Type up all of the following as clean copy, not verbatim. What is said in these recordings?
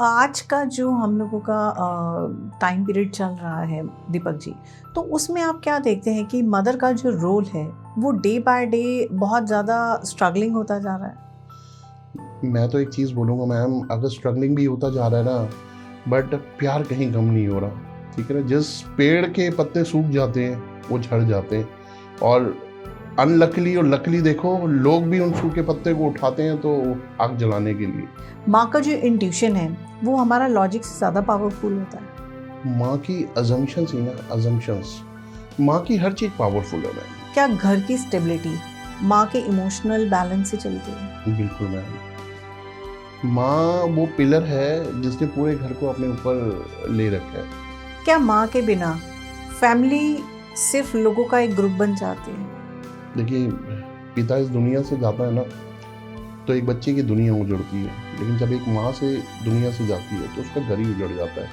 आज का जो हम लोगों का टाइम पीरियड चल रहा है दीपक जी, तो उसमें आप क्या देखते हैं कि मदर का जो रोल है वो डे बाय डे बहुत ज़्यादा स्ट्रगलिंग होता जा रहा है? मैं तो एक चीज़ बोलूँगा मैम, अगर स्ट्रगलिंग भी होता जा रहा है ना, बट प्यार कहीं कम नहीं हो रहा। ठीक है ना, जिस पेड़ के पत्ते सूख जाते हैं वो झड़ जाते हैं, और अनलकली और लकली देखो, लोग भी उन सूखे पत्ते को उठाते हैं तो आग जलाने के लिए। माँ का जो इंट्यूशन है वो हमारा लॉजिक से ज़्यादा पावरफुल होता है। माँ की अजम्पशंस ही ना, अजम्पशंस, माँ की हर चीज़ पावरफुल है मैम। क्या घर की स्टेबिलिटी माँ के इमोशनल बैलेंस से चलती है? बिल्कुल मैम, माँ वो पिलर है जिसने पूरे घर को अपने ऊपर ले रखा है। क्या माँ के बिना फैमिली सिर्फ लोगों का एक ग्रुप बन जाती है? देखिए, पिता इस दुनिया से जाता है ना, तो एक बच्चे की दुनिया उजड़ती है, लेकिन जब एक माँ से दुनिया से जाती है तो उसका घर ही उजड़ जाता है।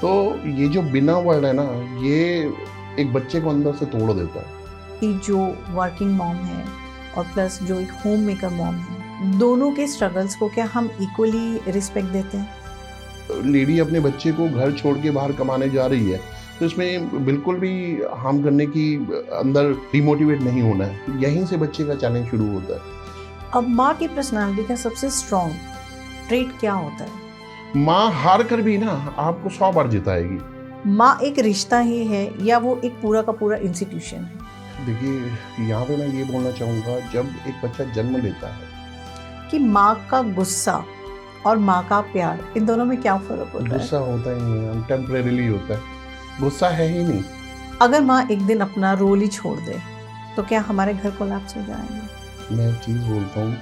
तो ये जो बिना वर्ड है ना, ये एक बच्चे को अंदर से तोड़ देता है। कि जो वर्किंग मॉम है और प्लस जो एक होम मेकर मॉम है, दोनों के स्ट्रगल्स को क्या हम इक्वली रिस्पेक्ट देते हैं? लेडी अपने बच्चे को घर छोड़ के बाहर कमाने जा रही है, तो इसमें बिल्कुल भी हार्म करने की अंदर डिमोटिवेट नहीं होना है। यहीं से बच्चे का चैलेंज शुरू होता है। अब माँ की पर्सनालिटी का सबसे स्ट्रॉन्ग ट्रेट क्या होता है? माँ हार कर भी ना आपको 100 बार जिताएगी। माँ एक रिश्ता ही है या वो एक पूरा का पूरा इंस्टीट्यूशन है? देखिए, यहाँ पे मैं ये बोलना चाहूँगा, जब एक बच्चा जन्म लेता है कि माँ का गुस्सा और माँ का प्यार, इन दोनों में क्या फर्क होता है? गुस्सा होता ही नहीं है, टेम्परेरीली होता है, गुस्सा है ही नहीं। अगर माँ एक दिन अपना रोल ही छोड़ दे तो क्या हमारे घर कोलैप्स हो जाएंगे? मैं एक चीज़ बोलता हूँ,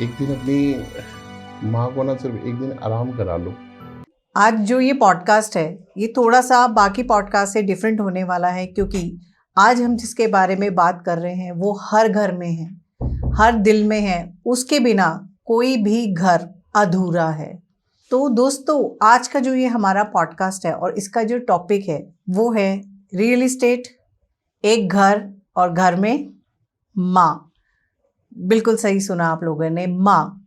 एक दिन अपनी माँ को ना सिर्फ एक दिन आराम करा लो। आज जो ये पॉडकास्ट है ये थोड़ा सा बाकी पॉडकास्ट से डिफरेंट होने वाला है, क्योंकि आज हम जिसके बारे में बात कर रहे हैं वो हर घर में है, हर दिल में है। उसके बिना कोई भी घर अधूरा है। तो दोस्तों, आज का जो ये हमारा पॉडकास्ट है और इसका जो टॉपिक है वो है रियल एस्टेट, एक घर और घर में माँ। बिल्कुल सही सुना आप लोगों ने, माँ।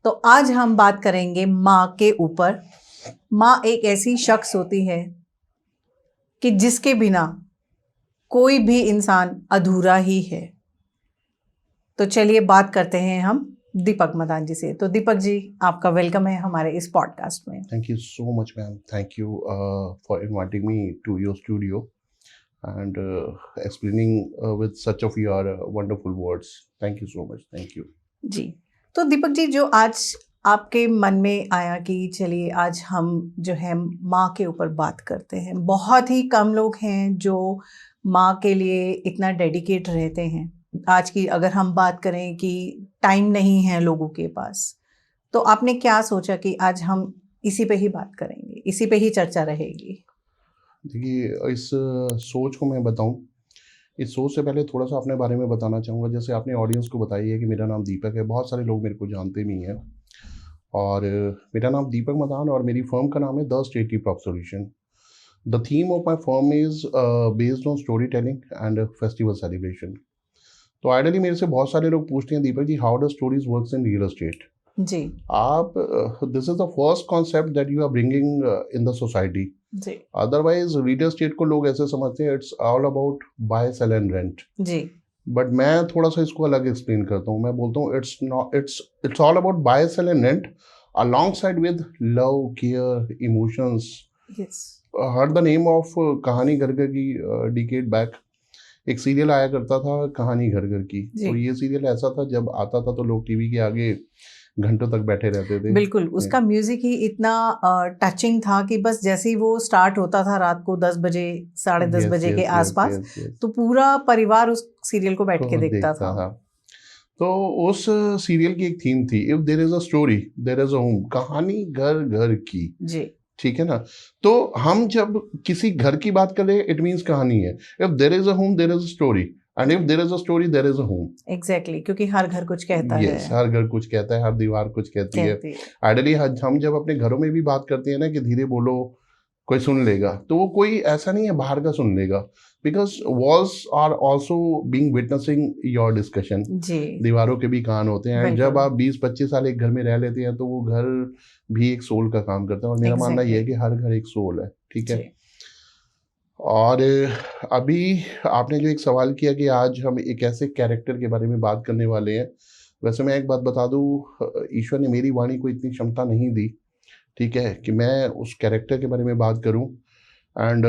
तो आज हम बात करेंगे माँ के ऊपर। माँ एक ऐसी शख्स होती है कि जिसके बिना कोई भी इंसान अधूरा ही है। तो चलिए बात करते हैं हम दीपक मदान जी से। तो दीपक जी, आपका वेलकम है हमारे इस पॉडकास्ट में। Thank you so much ma'am, thank you for inviting me to your studio and explaining with such of your wonderful words. Thank you so much. Thank you. जी, तो दीपक जी, जो आज आपके मन में आया कि चलिए आज हम जो है माँ के ऊपर बात करते हैं। बहुत ही कम लोग हैं जो माँ के लिए इतना डेडिकेट रहते हैं। आज की अगर हम बात करें कि टाइम नहीं है लोगों के पास, तो आपने क्या सोचा कि आज हम इसी पे ही बात करेंगे, इसी पे ही चर्चा रहेगी? देखिए, इस सोच को मैं बताऊं, इस सोच से पहले थोड़ा सा अपने बारे में बताना चाहूँगा। जैसे आपने ऑडियंस को बताई है कि मेरा नाम दीपक है, बहुत सारे लोग मेरे को जानते भी हैं। और मेरा नाम दीपक मदान और मेरी फर्म का नाम है the stately prop solution. The theme of my firm is based on story telling and festival celebration. तो आइडली मेरे से बहुत सारे लोग पूछते हैं, Deepak ji, how does stories works in real estate? जी आप this is the first concept that you are bringing in the society. जी अदरवाइज रियल एस्टेट को लोग ऐसे समझते हैं it's all about buy sell and rent. Ji but मैं थोड़ा सा इसको अलग एक्सप्लेन करता हूँ। मैं बोलता हूँ it's not, it's all about buy sell and rent alongside with love, care, emotions. Yes Heard the name of कहानी घर घर की। डिकेड बैक एक सीरियल आया करता था, कहानी घर घर की। तो ये सीरियल ऐसा था, जब आता था तो लोग टीवी के आगे घंटों तक बैठे रहते थे। बिल्कुल, उसका म्यूजिक ही इतना टचिंग था कि बस जैसे ही वो स्टार्ट होता था रात को 10 बजे, 10:30 बजे के आसपास, तो पूरा परिवार उस सीरियल को बैठ के देखता था। तो उस सीरियल की एक थीम थी, if there is a story there is a home. कहानी घर घर की, जी ठीक है ना। तो हम जब किसी घर की बात करें, इट मीन्स कहानी है। If there is a home there is a story, and if there is a story there is a home. Exactly, क्योंकि हर घर कुछ कहता है। हर घर कुछ कहता है, हर दीवार कुछ कहती है। आइडली हम जब अपने घरों में भी बात करते हैं ना कि धीरे बोलो, कोई सुन लेगा, तो वो कोई ऐसा नहीं है बाहर का सुन लेगा, because walls are also being witnessing your discussion. जी दीवारों के भी कान होते हैं, एंड जब बिल्कुल आप 20-25 साल एक घर में रह लेते हैं तो वो घर भी एक सोल का काम करता है, और मेरा मानना ये है एग्जैक्टली कि हर घर एक सोल है, ठीक है। जी और अभी आपने जो एक सवाल किया कि आज हम एक ऐसे कैरेक्टर के बारे में बात करने वाले हैं, वैसे मैं एक बात बता दूं, ईश्वर ने मेरी वाणी को इतनी क्षमता नहीं दी, ठीक है, कि मैं उस कैरेक्टर के बारे में बात करूं। एंड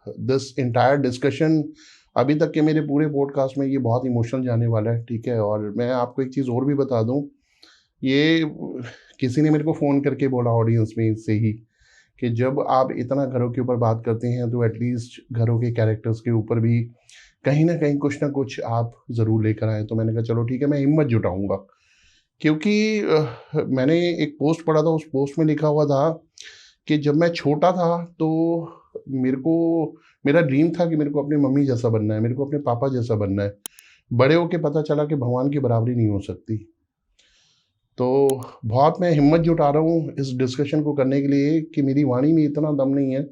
दिस इंटायर डिस्कशन, अभी तक के मेरे पूरे पॉडकास्ट में ये बहुत इमोशनल जाने वाला है, ठीक है। और मैं आपको एक चीज़ और भी बता दूं, ये किसी ने मेरे को फ़ोन करके बोला ऑडियंस में से ही, कि जब आप इतना घरों के ऊपर बात करते हैं तो एटलीस्ट घरों के कैरेक्टर्स के ऊपर भी कहीं ना कहीं कुछ ना कुछ आप ज़रूर लेकर आए। तो मैंने कहा चलो ठीक है, मैं हिम्मत जुटाऊंगा, क्योंकि मैंने एक पोस्ट पढ़ा था, उस पोस्ट में लिखा हुआ था कि जब मैं छोटा था तो मेरा ड्रीम था कि मेरे को अपनी मम्मी जैसा बनना है, मेरे को अपने पापा जैसा बनना है। बड़े होके पता चला कि भगवान की बराबरी नहीं हो सकती। तो बहुत मैं हिम्मत जुटा रहा हूँ इस डिस्कशन को करने के लिए कि मेरी वाणी में इतना दम नहीं है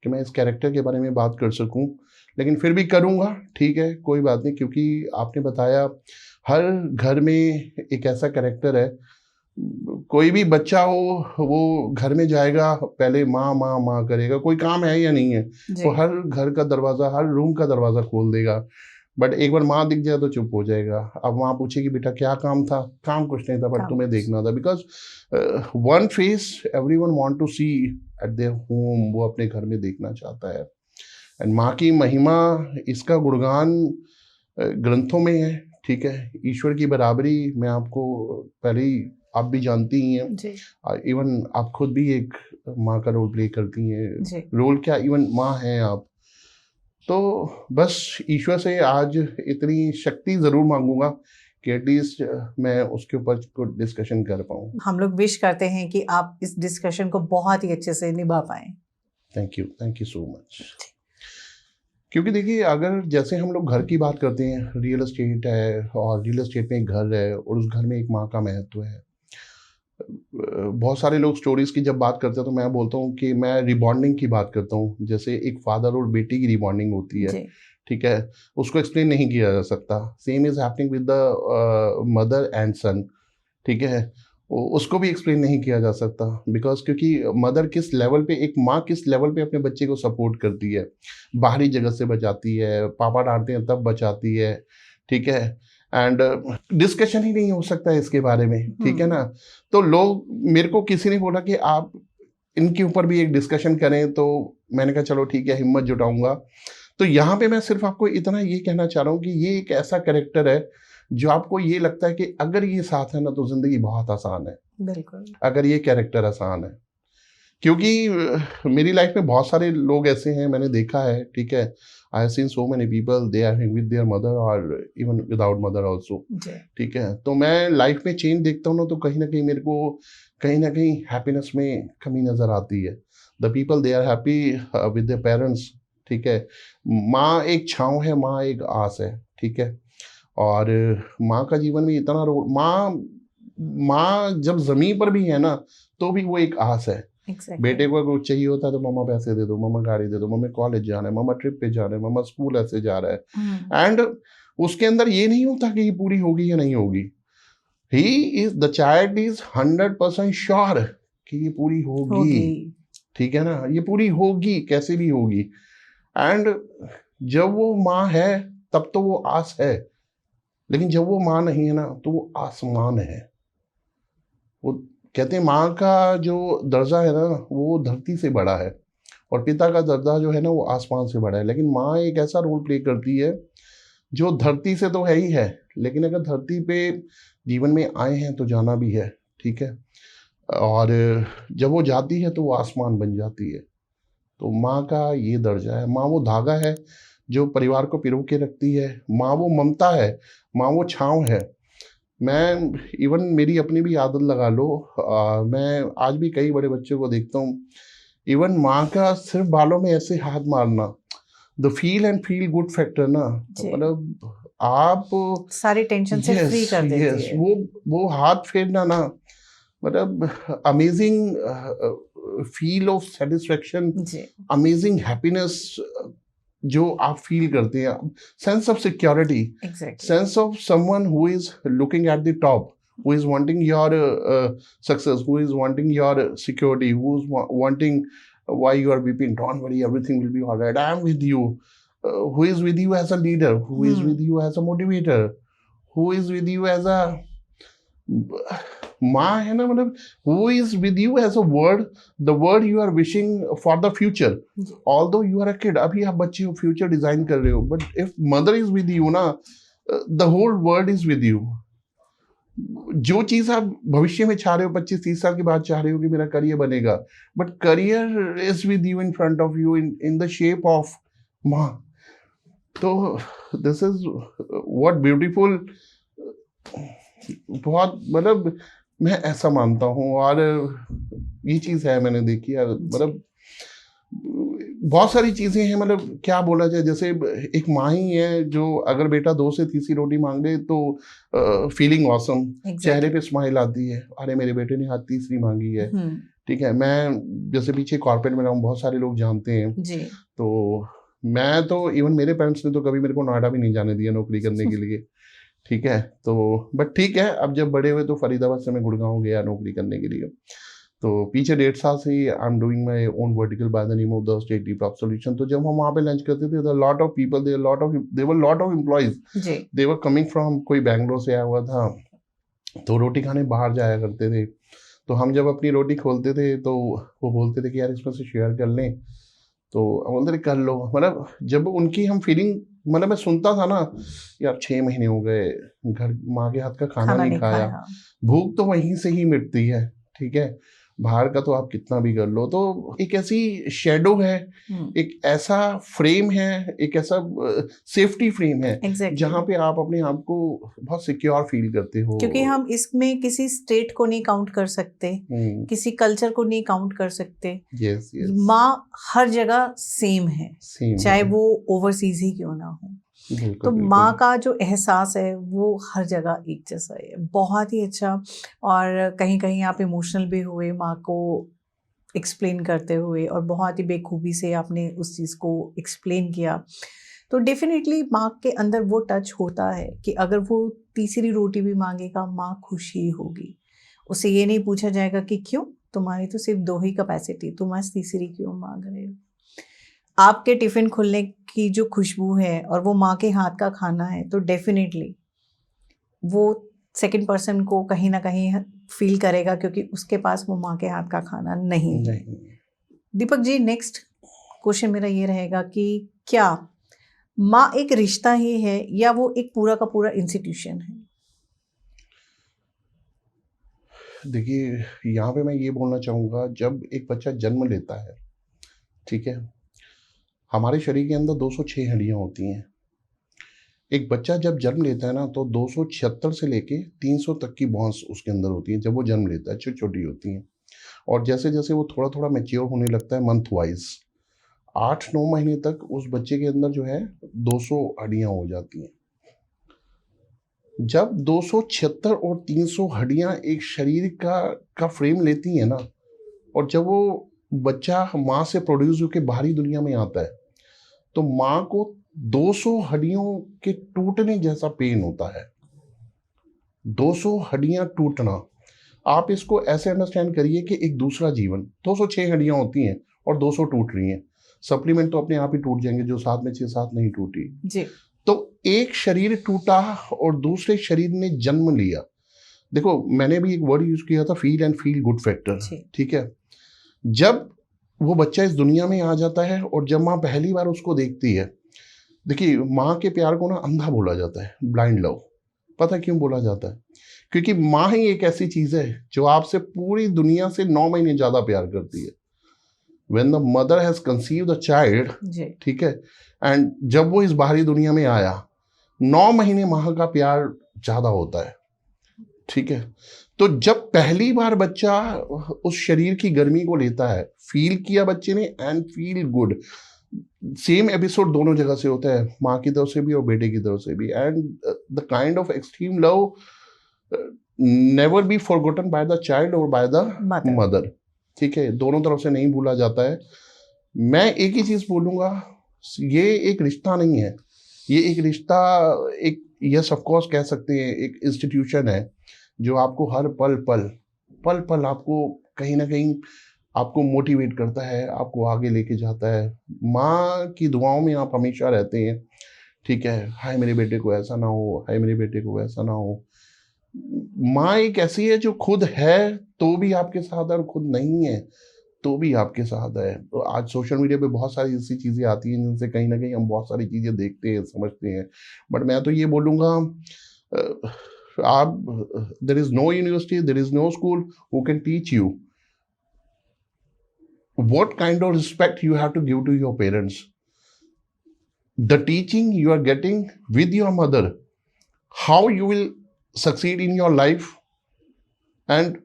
कि मैं इस कैरेक्टर के बारे में बात कर सकूं, लेकिन फिर भी करूँगा, ठीक है, कोई बात नहीं। क्योंकि आपने बताया हर घर में एक ऐसा कैरेक्टर है, कोई भी बच्चा हो वो घर में जाएगा पहले माँ माँ माँ करेगा, कोई काम है या नहीं है, जी वो हर घर का दरवाज़ा, हर रूम का दरवाज़ा खोल देगा, बट एक बार माँ दिख जाए तो चुप हो जाएगा। अब माँ पूछेगी बेटा क्या काम था, काम कुछ नहीं था, बट काम तुम्हें देखना था, because one face everyone want to see at their home, वो अपने घर में देखना चाहता है। एंड माँ की महिमा, इसका गुणगान ग्रंथों में है, ठीक है। ईश्वर की बराबरी मैं आपको पहले ही, आप भी जानती ही हैं, जी इवन आप खुद भी एक माँ का रोल प्ले करती हैं, जी रोल क्या, इवन माँ हैं आप। तो बस ईश्वर से आज इतनी शक्ति ज़रूर मांगूंगा कि एटलीस्ट मैं उसके ऊपर कुछ डिस्कशन कर पाऊँ। हम लोग विश करते हैं कि आप इस डिस्कशन को बहुत ही अच्छे से निभा पाएं। Thank you so much. क्योंकि देखिए, अगर जैसे हम लोग घर की बात करते हैं, रियल एस्टेट है और रियल एस्टेट में एक घर है और उस घर में एक माँ का महत्व है। बहुत सारे लोग स्टोरीज की जब बात करते हैं तो मैं बोलता हूँ कि मैं रिबॉन्डिंग की बात करता हूँ, जैसे एक फादर और बेटी की रिबॉन्डिंग होती है, जी ठीक है। उसको एक्सप्लेन नहीं किया जा सकता। Same is happening with the mother and son, ठीक है। उसको भी एक्सप्लेन नहीं किया जा सकता, बिकॉज क्योंकि मदर किस लेवल पे, एक माँ किस लेवल पे अपने बच्चे को सपोर्ट करती है, बाहरी जगत से बचाती है, पापा डांटते हैं तब बचाती है, ठीक है। एंड डिस्कशन ही नहीं हो सकता है इसके बारे में, ठीक है ना। तो लोग, मेरे को किसी ने बोला कि आप इनके ऊपर भी एक डिस्कशन करें, तो मैंने कहा चलो ठीक है, हिम्मत जुटाऊंगा। तो यहाँ पे मैं सिर्फ आपको इतना ये कहना चाह रहा हूँ कि ये एक ऐसा कैरेक्टर है जो आपको ये लगता है कि अगर ये साथ है ना तो जिंदगी बहुत आसान है, बिल्कुल अगर ये कैरेक्टर आसान है। क्योंकि मेरी लाइफ में बहुत सारे लोग ऐसे हैं, मैंने देखा है, ठीक है। I have seen so many people, they are with their mother और इवन विदाउट मदर ऑल्सो, जी ठीक है। तो मैं लाइफ में चेंज देखता हूँ ना, तो कहीं ना कहीं मेरे को कहीं ना कहीं हैप्पीनेस में कमी नज़र आती है। The people they are happy with their parents, ठीक है। माँ एक छाँव है, माँ एक आस है, ठीक है। और माँ का जीवन में इतना रोल, माँ जब ज़मीन पर भी है ना तो भी वो एक आस है। एग्जैक्टली बेटे को अगर कुछ चाहिए होता है तो मम्मा पैसे दे दो, मम्मा गाड़ी दे दो, मम्मा कॉलेज जाना है, मम्मा ट्रिप पे जाना है, मम्मा स्कूल ऐसे जा रहा है। एंड उसके अंदर ये नहीं होता कि ये पूरी होगी या नहीं होगी। He is the child is 100% sure कि ये पूरी होगी, ठीक है ना, ये पूरी होगी, कैसे भी होगी। एंड जब वो माँ है तब तो वो आस है, लेकिन जब वो माँ नहीं है ना तो वो आसमान है। वो कहते हैं माँ का जो दर्जा है ना वो धरती से बड़ा है, और पिता का दर्जा जो है ना वो आसमान से बड़ा है। लेकिन माँ एक ऐसा रोल प्ले करती है जो धरती से तो है ही है, लेकिन अगर धरती पे जीवन में आए हैं तो जाना भी है, ठीक है। और जब वो जाती है तो वो आसमान बन जाती है। तो माँ का ये दर्जा है। माँ वो धागा है जो परिवार को पिरो के रखती है, माँ वो ममता है, माँ वो छाँव है। मैं इवन मेरी अपनी भी आदत लगा लो, मैं आज भी कई बड़े बच्चों को देखता हूँ, इवन माँ का सिर्फ बालों में ऐसे हाथ मारना, the feel and feel good factor ना, मतलब आप सारी टेंशन से फ्री कर देती यस, है। वो हाथ फेरना ना, मतलब अमेजिंग फील ऑफ सेटिस्फेक्शन, जी अमेजिंग हैप्पीनेस जो आप फील करते हैं, sense of security, exactly sense of someone who is looking at the top, who is wanting your success, who is wanting your security, who is wanting why you are weeping, don't worry, everything will be all right, I am with you, who is with you as a leader, who is with you as a motivator, who is with you as a माँ है ना, मतलब who is with you as a word, the word you are wishing for the future, although you are a kid, अभी आप बच्चे हो, future design कर रहे हो, but if mother is with you ना, the whole world is with you. जो चीज आप भविष्य में चाह रहे हो, 25-30 साल के बाद चाह रहे हो कि मेरा करियर बनेगा, but career is with you, in front of you, in the shape of माँ. तो दिस इज व्हाट ब्यूटीफुल, बहुत मतलब मैं ऐसा मानता हूँ, और ये चीज है मैंने देखी है, मतलब बहुत सारी चीजें हैं, मतलब क्या बोला जाए, जैसे एक माँ ही है जो अगर बेटा 2 से तीसरी रोटी मांग ले तो फीलिंग ऑसम, चेहरे पे स्माइल आती है, अरे मेरे बेटे ने आज तीसरी मांगी है. ठीक है, मैं जैसे पीछे कॉर्पोरेट में रहा हूँ, बहुत सारे लोग जानते हैं जी. तो मैं तो इवन मेरे पेरेंट्स ने तो कभी मेरे को नोएडा भी नहीं जाने दिया नौकरी करने के लिए. ठीक है, तो बट ठीक है, अब जब बड़े हुए तो फरीदाबाद से मैं गुड़गांव गया नौकरी करने के लिए. तो पीछे 1.5 साल से ही I am doing my own vertical by the name of the state डीप्रॉप सॉल्यूशन. तो जब हम वहाँ पे लंच करते थे, lot of people, they were lot of employees, they were coming from, कोई बैंगलोर से आया हुआ था, तो रोटी खाने बाहर जाया करते थे. तो हम जब अपनी रोटी खोलते थे तो वो बोलते थे कि यार इसमें से शेयर कर लें, तो बोलते थे कर लो. मतलब जब उनकी हम फीलिंग, मतलब मैं सुनता था ना, यार 6 महीने हो गए घर माँ के हाथ का खाना नहीं खाया, भूख तो वहीं से ही मिटती है. ठीक है, बाहर का तो आप कितना भी कर लो. तो एक ऐसी शेडो है, एक ऐसा फ्रेम है, एक ऐसा सेफ्टी फ्रेम है, जहाँ पे आप अपने आप को बहुत सिक्योर फील करते हो, क्योंकि हम इसमें किसी स्टेट को नहीं काउंट कर सकते, किसी कल्चर को नहीं काउंट कर सकते. माँ हर जगह सेम है, चाहे वो ओवरसीज ही क्यों ना हो. तो माँ का जो एहसास है वो हर जगह एक जैसा है. बहुत ही अच्छा. और कहीं कहीं आप इमोशनल भी हुए माँ को एक्सप्लेन करते हुए, और बहुत ही बेखूबी से आपने उस चीज़ को एक्सप्लेन किया. तो डेफिनेटली माँ के अंदर वो टच होता है कि अगर वो तीसरी रोटी भी मांगेगा, माँ खुश ही होगी. उसे ये नहीं पूछा जाएगा कि क्यों, तुम्हारी तो सिर्फ 2 ही कैपेसिटी, तुम आज तीसरी क्यों मांग रहे हो. आपके टिफिन खुलने की जो खुशबू है और वो माँ के हाथ का खाना है, तो डेफिनेटली वो सेकंड पर्सन को कहीं ना कहीं फील करेगा, क्योंकि उसके पास वो माँ के हाथ का खाना नहीं है. दीपक जी, नेक्स्ट क्वेश्चन मेरा ये रहेगा कि क्या माँ एक रिश्ता ही है या वो एक पूरा का पूरा इंस्टीट्यूशन है? देखिए, यहाँ पे मैं ये बोलना चाहूँगा, जब एक बच्चा जन्म लेता है, ठीक है, हमारे शरीर के अंदर 206 हड्डियाँ होती हैं. एक बच्चा जब जन्म लेता है ना, तो 276 से लेके 300 तक की बॉन्स उसके अंदर होती हैं जब वो जन्म लेता है, छोटी छोटी होती हैं. और जैसे जैसे वो थोड़ा थोड़ा मैच्योर होने लगता है, मंथ वाइज 8-9 महीने तक उस बच्चे के अंदर जो है 200 हड्डियाँ हो जाती हैं. जब 276 और 300 हड्डियाँ एक शरीर का फ्रेम लेती हैं ना, और जब वो बच्चा माँ से प्रोड्यूस होकर बाहरी दुनिया में आता है, तो माँ को 200 हड्डियों के टूटने जैसा पेन होता है. 200 हड्डियां टूटना, आप इसको ऐसे अंडरस्टैंड करिए कि एक दूसरा जीवन. 206 हड्डियां होती हैं और 200 टूट रही हैं. सप्लीमेंट तो अपने आप ही टूट जाएंगे, जो साथ में 6-7 नहीं टूटी जी. तो एक शरीर टूटा और दूसरे शरीर ने जन्म लिया. देखो, मैंने भी एक वर्ड यूज किया था, feel and feel good factor. ठीक है, जब वो बच्चा इस दुनिया में आ जाता है और जब माँ पहली बार उसको देखती है, देखिए माँ के प्यार को ना अंधा बोला जाता है, ब्लाइंड लव. पता क्यों बोला जाता है? क्योंकि माँ ही एक ऐसी चीज है जो आपसे पूरी दुनिया से 9 महीने ज्यादा प्यार करती है. When the mother has conceived the child, ठीक है, एंड जब वो इस बाहरी दुनिया में आया, 9 महीने माँ का प्यार ज्यादा होता है. ठीक है, तो जब पहली बार बच्चा उस शरीर की गर्मी को लेता है, फील किया बच्चे ने and feel good. Same episode दोनों जगह से होता है, माँ की तरफ से भी और बेटे की तरफ से भी. And the kind of extreme love never be forgotten bye the child और बाय द मदर. ठीक है, दोनों तरफ से नहीं भूला जाता है। मैं एक ही चीज़ बोलूँगा, ये एक रिश्ता नहीं है, ये एक रिश्ता, एक यस ऑफ कोर्स कह सकते हैं, एक इंस्टीट्यूशन है जो आपको हर पल पल पल पल आपको कहीं ना कहीं आपको मोटिवेट करता है, आपको आगे लेके जाता है। माँ की दुआओं में आप हमेशा रहते हैं, ठीक है, हाय मेरे बेटे को ऐसा ना हो, हाय मेरे बेटे को वैसा ना हो। माँ एक ऐसी है जो खुद है तो भी आपके साथ है, और खुद नहीं है तो भी आपके साथ है। तो आज सोशल मीडिया पे बहुत सारी ऐसी चीज़ें आती हैं जिनसे कहीं ना कहीं हम बहुत सारी चीज़ें देखते हैं, समझते हैं। बट मैं तो ये बोलूँगा, आप, there is no university, there is no school who can teach you what kind of respect you have to give to your parents. The teaching you are getting with your mother, how you will succeed in your life, and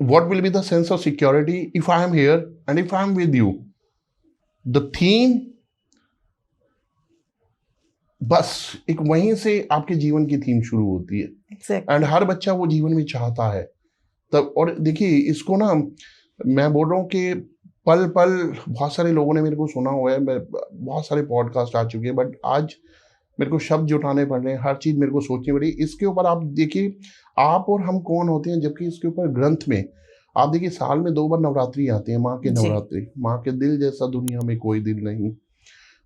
what will be the sense of security if I am here and if I am with you. The theme, बस एक वहीं से आपके जीवन की theme शुरू होती है। exactly. एंड हर बच्चा वो जीवन में चाहता है तब। और देखिए इसको ना, मैं बोल रहा हूँ कि पल पल, बहुत सारे लोगों ने मेरे को सुना हुआ है, मैं बहुत सारे पॉडकास्ट आ चुके हैं, बट आज मेरे को शब्द जुटाने पड़ रहे हैं, हर चीज़ मेरे को सोचनी पड़ी। इसके ऊपर आप देखिए, आप और हम कौन होते हैं, जबकि इसके ऊपर ग्रंथ में आप देखिए साल में 2 बार नवरात्रि आती है, माँ के नवरात्रि। माँ के दिल जैसा दुनिया में कोई दिल नहीं,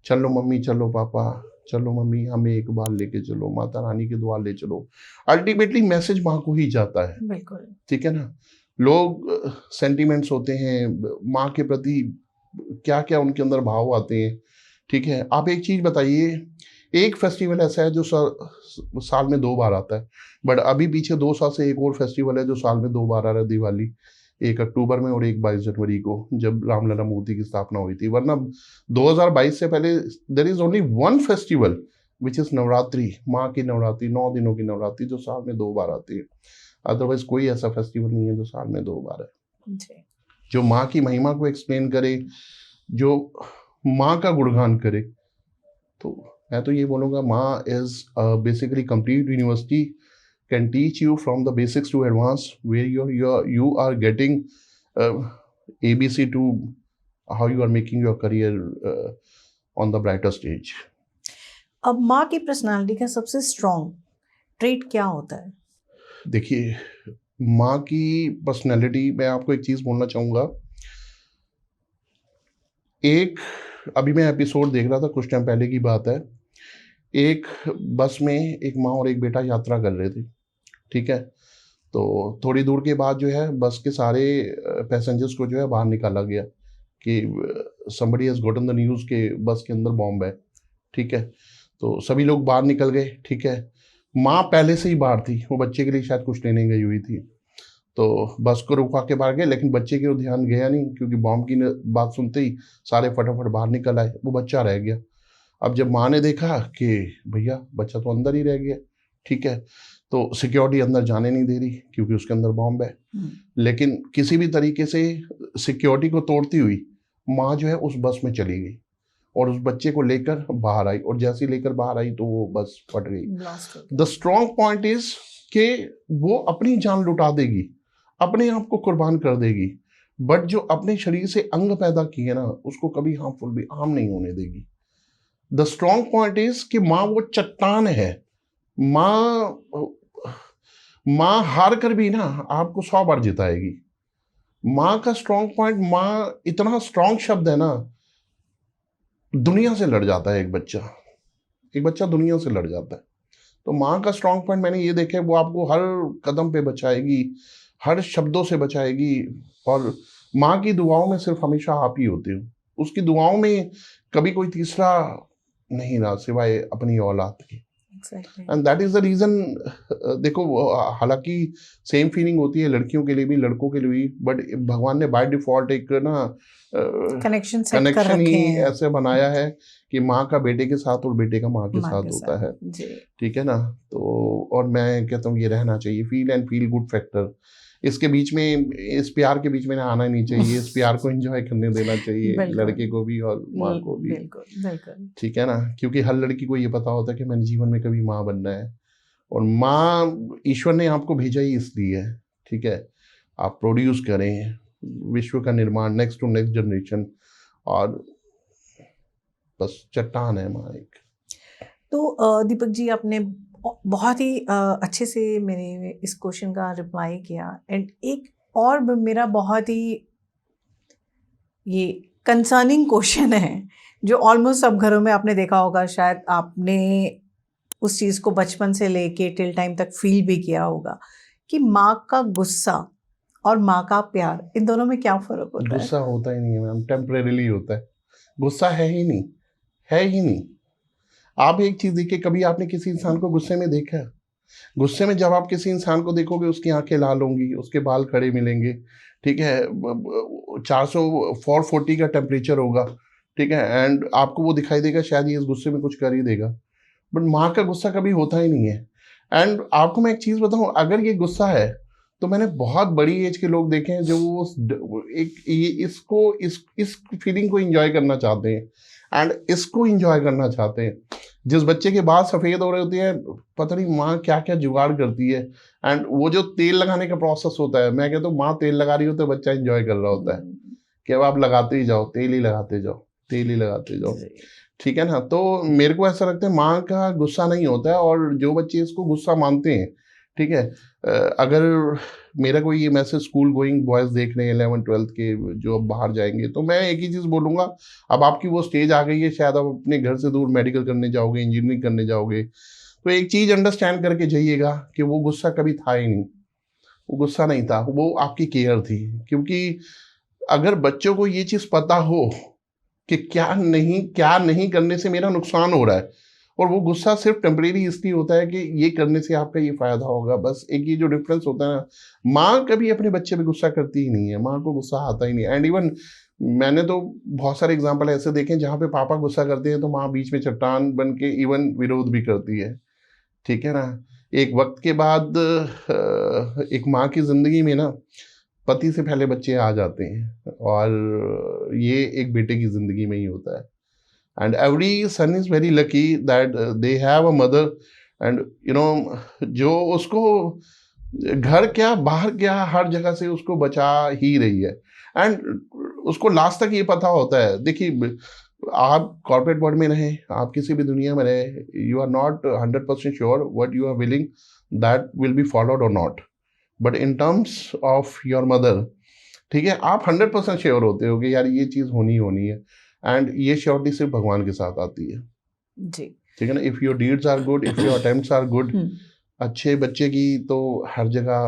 चलो मम्मी चलो पापा, चलो मम्मी हमें एक बार लेके चलो, माता रानी के द्वार ले चलो। अल्टीमेटली मैसेज माँ को ही जाता है, बिल्कुल, ठीक है ना। लोग सेंटिमेंट्स होते हैं माँ के प्रति, क्या क्या उनके अंदर भाव आते हैं, ठीक है। आप एक चीज़ बताइए, एक फेस्टिवल ऐसा है जो साल में 2 बार आता है, बट अभी पीछे 2 साल से एक और फेस्टिवल है जो साल में 2 बार आ रहा है, दिवाली, 1 अक्टूबर में और 1 22 जनवरी को, जब रामलला मूर्ति की स्थापना हुई थी। वरना 2022 से पहले there is only one festival which is Navratri, माँ की नवरात्रि, 9 दिनों की नवरात्रि, जो साल में 2 बार आती है। अदरवाइज कोई ऐसा फेस्टिवल नहीं है जो साल में 2 बार है, जो माँ की महिमा को एक्सप्लेन करे, जो माँ का गुणगान करे। तो मैं तो ये बोलूँगा, माँ इज basically complete university, can teach you from the basics to advance, where you are getting ABC to how you are making your career on the brighter stage. अब माँ की पर्सनालिटी का सबसे स्ट्रॉन्ग ट्रेट क्या होता है? देखिए, माँ की पर्सनैलिटी, मैं आपको एक चीज़ बोलना चाहूँगा। अभी मैं एपिसोड देख रहा था, कुछ टाइम पहले की बात है, एक बस में एक माँ और एक बेटा यात्रा कर रहे थे, ठीक है। तो थोड़ी दूर के बाद जो है बस के सारे पैसेंजर्स को जो है बाहर निकाला गया कि somebody has gotten the news के बस के अंदर बॉम्ब है, ठीक है। तो सभी लोग बाहर निकल गए, ठीक है। माँ पहले से ही बाहर थी, वो बच्चे के लिए शायद कुछ लेने गई हुई थी, तो बस को रुका के बाहर गए, लेकिन बच्चे के ध्यान गया नहीं, क्योंकि बॉम्ब की बात सुनते ही सारे फटाफट बाहर निकल आए, वो बच्चा रह गया। अब जब माँ ने देखा कि भैया बच्चा तो अंदर ही रह गया, ठीक है, तो सिक्योरिटी अंदर जाने नहीं दे रही क्योंकि उसके अंदर बॉम्ब है। लेकिन किसी भी तरीके से सिक्योरिटी को तोड़ती हुई माँ जो है उस बस में चली गई और उस बच्चे को लेकर बाहर आई, और जैसे ही लेकर बाहर आई तो वो बस फट गई। द स्ट्रॉन्ग पॉइंट इज कि वो अपनी जान लुटा देगी, अपने आप को कुर्बान कर देगी, बट जो अपने शरीर से अंग पैदा किए ना उसको कभी हार्म नहीं होने देगी। द स्ट्रॉन्ग पॉइंट इज कि माँ वो चट्टान है। माँ हार कर भी ना आपको 100 बार जिताएगी। माँ का स्ट्रॉन्ग पॉइंट, माँ इतना स्ट्रॉन्ग शब्द है ना, दुनिया से लड़ जाता है एक बच्चा दुनिया से लड़ जाता है। तो माँ का स्ट्रॉन्ग पॉइंट मैंने ये देखा है, वो आपको हर कदम पे बचाएगी, हर शब्दों से बचाएगी, और माँ की दुआओं में सिर्फ हमेशा आप ही होते हो। उसकी दुआओं में कभी कोई तीसरा नहीं रहा सिवाय अपनी औलाद की। And that is the reason. देखो, हालांकि सेम फीलिंग होती है लड़कियों के लिए भी लड़कों के लिए भी, बट भगवान ने बाय डिफॉल्ट एक ना कनेक्शन ही ऐसे बनाया है कि माँ का बेटे के साथ और बेटे का माँ के साथ होता है, ठीक है ना। तो और मैं कहता हूँ ये रहना चाहिए, feel and feel good factor. इसके बीच में, इस प्यार के बीच में आना नहीं चाहिए, इस प्यार को एंजॉय करने देना चाहिए लड़के को भी और माँ को भी, ठीक है ना। क्योंकि हर लड़की को ये पता होता है कि मैंने जीवन में कभी माँ बनना है, और माँ ईश्वर ने आपको भेजा ही इसलिए है, ठीक है। आप प्रोड्यूस करें, विश्व का निर्माण, नेक्स्ट टू नेक्स्ट जनरेशन, और बस चट्टान है माँ एक। तो दीपक जी, आपने बहुत ही अच्छे से मेरे इस क्वेश्चन का रिप्लाई किया। एंड एक और मेरा बहुत ही ये कंसर्निंग क्वेश्चन है, जो ऑलमोस्ट सब घरों में आपने देखा होगा, शायद आपने उस चीज़ को बचपन से लेके टिल टाइम तक फील भी किया होगा, कि माँ का गुस्सा और माँ का प्यार, इन दोनों में क्या फ़र्क होता है? गुस्सा होता ही नहीं है मैम, टेम्परेरीली होता है। गुस्सा है ही नहीं, है ही नहीं। आप एक चीज़ देखिए, कभी आपने किसी इंसान को गुस्से में देखा है? गुस्से में जब आप किसी इंसान को देखोगे, उसकी आंखें लाल होंगी, उसके बाल खड़े मिलेंगे, ठीक है, 440 का टेम्परेचर होगा, ठीक है, एंड आपको वो दिखाई देगा शायद ये इस गुस्से में कुछ कर ही देगा। बट माँ का गुस्सा कभी होता ही नहीं है। एंड आपको मैं एक चीज़ बताऊँ, अगर ये गुस्सा है तो मैंने बहुत बड़ी एज के लोग देखे हैं जो इस फीलिंग को एंजॉय करना चाहते हैं, एंड इसको एंजॉय करना चाहते हैं। जिस बच्चे के बाल सफ़ेद हो रहे होते हैं, पता नहीं माँ क्या क्या जुगाड़ करती है, एंड वो जो तेल लगाने का प्रोसेस होता है, मैं कहता हूँ माँ तेल लगा रही हो तो बच्चा एंजॉय कर रहा होता है कि अब आप लगाते ही जाओ, तेल ही लगाते जाओ, तेल ही लगाते जाओ, ठीक है ना। तो मेरे को ऐसा लगता है माँ का गुस्सा नहीं होता है, और जो बच्चे इसको गुस्सा मानते हैं, ठीक है, अगर मेरा कोई ये मैसेज स्कूल गोइंग बॉयज़ देख रहे हैं 11th-12th के, जो अब बाहर जाएंगे, तो मैं एक ही चीज़ बोलूँगा, अब आपकी वो स्टेज आ गई है, शायद आप अपने घर से दूर मेडिकल करने जाओगे, इंजीनियरिंग करने जाओगे, तो एक चीज़ अंडरस्टैंड करके जाइएगा कि वो गुस्सा कभी था ही नहीं। वो गुस्सा नहीं था, वो आपकी केयर थी। क्योंकि अगर बच्चों को ये चीज़ पता हो कि क्या नहीं करने से मेरा नुकसान हो रहा है, और वो गुस्सा सिर्फ टेम्परेरी इसलिए होता है कि ये करने से आपका ये फ़ायदा होगा, बस एक ये जो डिफरेंस होता है ना, माँ कभी अपने बच्चे पे गुस्सा करती ही नहीं है, माँ को गुस्सा आता ही नहीं। एंड इवन मैंने तो बहुत सारे एग्जांपल ऐसे देखे हैं जहाँ पे पापा गुस्सा करते हैं तो माँ बीच में चट्टान बन के इवन विरोध भी करती है, ठीक है ना। एक वक्त के बाद एक माँ की ज़िंदगी में ना पति से पहले बच्चे आ जाते हैं, और ये एक बेटे की ज़िंदगी में ही होता है। And every son is very lucky that they have a mother, and जो उसको घर क्या बाहर क्या हर जगह से उसको बचा ही रही है, एंड उसको लास्ट तक ये पता होता है। देखिए, आप कॉर्पोरेट वर्ल्ड में रहे, आप किसी भी दुनिया में रहे, you are not 100% sure what you are willing that will be followed और नॉट, but in terms of your mother, ठीक है, आप 100% श्योर होते हो कि यार ये चीज़ होनी है, एंड ये श्योरिटी सिर्फ भगवान के साथ आती है जी, ठीक है ना। If your deeds are good, if your attempts are good, अच्छे बच्चे की तो हर जगह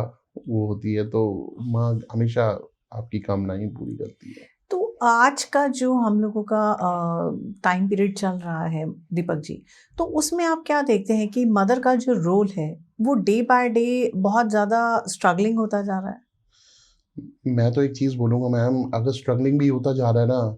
वो होती है, तो माँ हमेशा आपकी कामनाएं पूरी करती है। तो आज का जो हम लोगों का टाइम पीरियड चल रहा है दीपक जी, तो उसमें आप क्या देखते हैं कि मदर का जो रोल है वो डे बाय डे बहुत ज़्यादा स्ट्रगलिंग होता जा रहा है? मैं तो एक चीज़ बोलूँगा मैम, अगर स्ट्रगलिंग भी होता जा रहा है ना,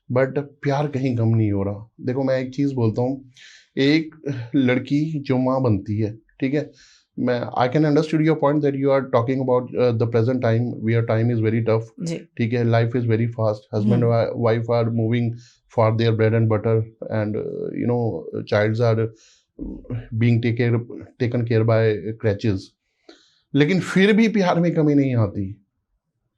बट प्यार कहीं कम नहीं हो रहा। देखो, मैं एक चीज़ बोलता हूँ, एक लड़की जो माँ बनती है, ठीक है, मैं I can understood your point that you are talking about the present time, where time is very tough, जी, ठीक है, life is very fast, husband wife are moving for their bread and butter, and childs are being taken care by creches, लेकिन फिर भी प्यार में कमी नहीं आती,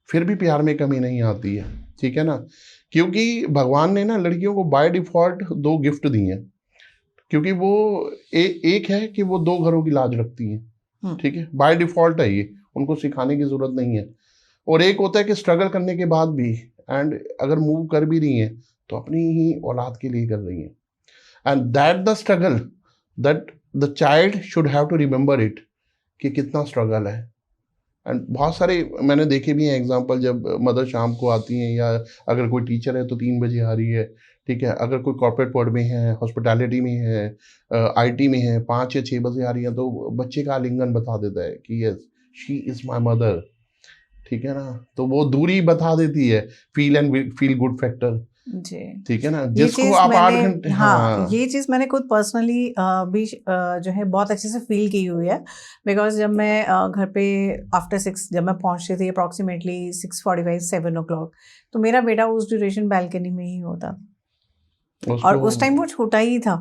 फिर भी प्यार में कमी नहीं आती है, ठीक है ना। क्योंकि भगवान ने ना लड़कियों को बाय डिफ़ॉल्ट 2 गिफ्ट दिए हैं, क्योंकि वो एक है कि वो 2 घरों की लाज रखती हैं, ठीक है, बाय डिफ़ॉल्ट है ये, उनको सिखाने की ज़रूरत नहीं है। और एक होता है कि स्ट्रगल करने के बाद भी, एंड अगर मूव कर भी रही हैं तो अपनी ही औलाद के लिए कर रही हैं, and that the struggle that the child should have to remember it, कि कितना स्ट्रगल है। एंड बहुत सारे मैंने देखे भी हैं एग्जांपल, जब मदर शाम को आती हैं, या अगर कोई टीचर है तो 3 बजे आ रही है, ठीक है, अगर कोई कॉर्पोरेट वर्ल्ड में है, हॉस्पिटैलिटी में है, आईटी में है, 5 या 6 बजे आ रही है, तो बच्चे का आलिंगन बता देता है कि yes she is my mother, ठीक है ना। तो वो दूरी बता देती है, फील गुड फैक्टर, जी, ठीक है ना, ये जिसको चीज़ आप 8 मैंने, घंटे, हाँ, ये चीज़ मैंने खुद पर्सनली भी जो है बहुत अच्छे से फील की हुई है। बिकॉज जब मैं घर पे आफ्टर 6 जब मैं पहुंचती थी अप्रॉक्सीमेटली 6:45-7 o'clock, तो मेरा बेटा उस ड्यूरेशन बैल्कनी में ही होता था, और उसको उस टाइम वो छोटा ही था,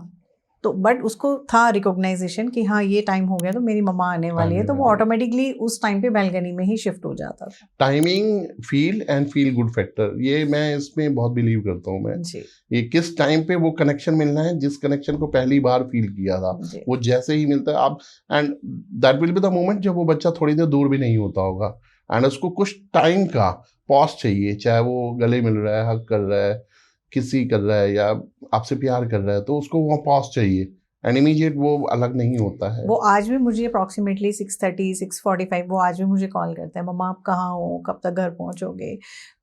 तो बट उसको था रिकॉग्नाइजेशन कि हाँ ये टाइम हो गया तो मेरी मम्मा आने वाली है, तो वो ऑटोमेटिकली उस टाइम पे बैल्कनी में ही शिफ्ट हो जाता था। टाइमिंग, फील गुड फैक्टर, ये मैं इसमें बहुत बिलीव करता हूँ मैं। जी ये किस टाइम पे वो कनेक्शन मिलना है, जिस कनेक्शन को पहली बार फील किया था, जी वो जैसे ही मिलता है आप, and that will be the moment जब वो बच्चा थोड़ी देर दूर भी नहीं होता होगा, एंड उसको कुछ टाइम का पॉज चाहिए, चाहे वो गले मिल रहा है, हक कर रहा है, किसी कर रहा है, या आपसे प्यार कर रहा है, तो उसको वो पॉज चाहिए, एंड इमीडिएट वो अलग नहीं होता है। वो आज भी मुझे अप्रॉक्सीमेटली 6:30 6:45 वो आज भी मुझे कॉल करते हैं, मम्मा आप कहाँ हो, कब तक घर पहुँचोगे।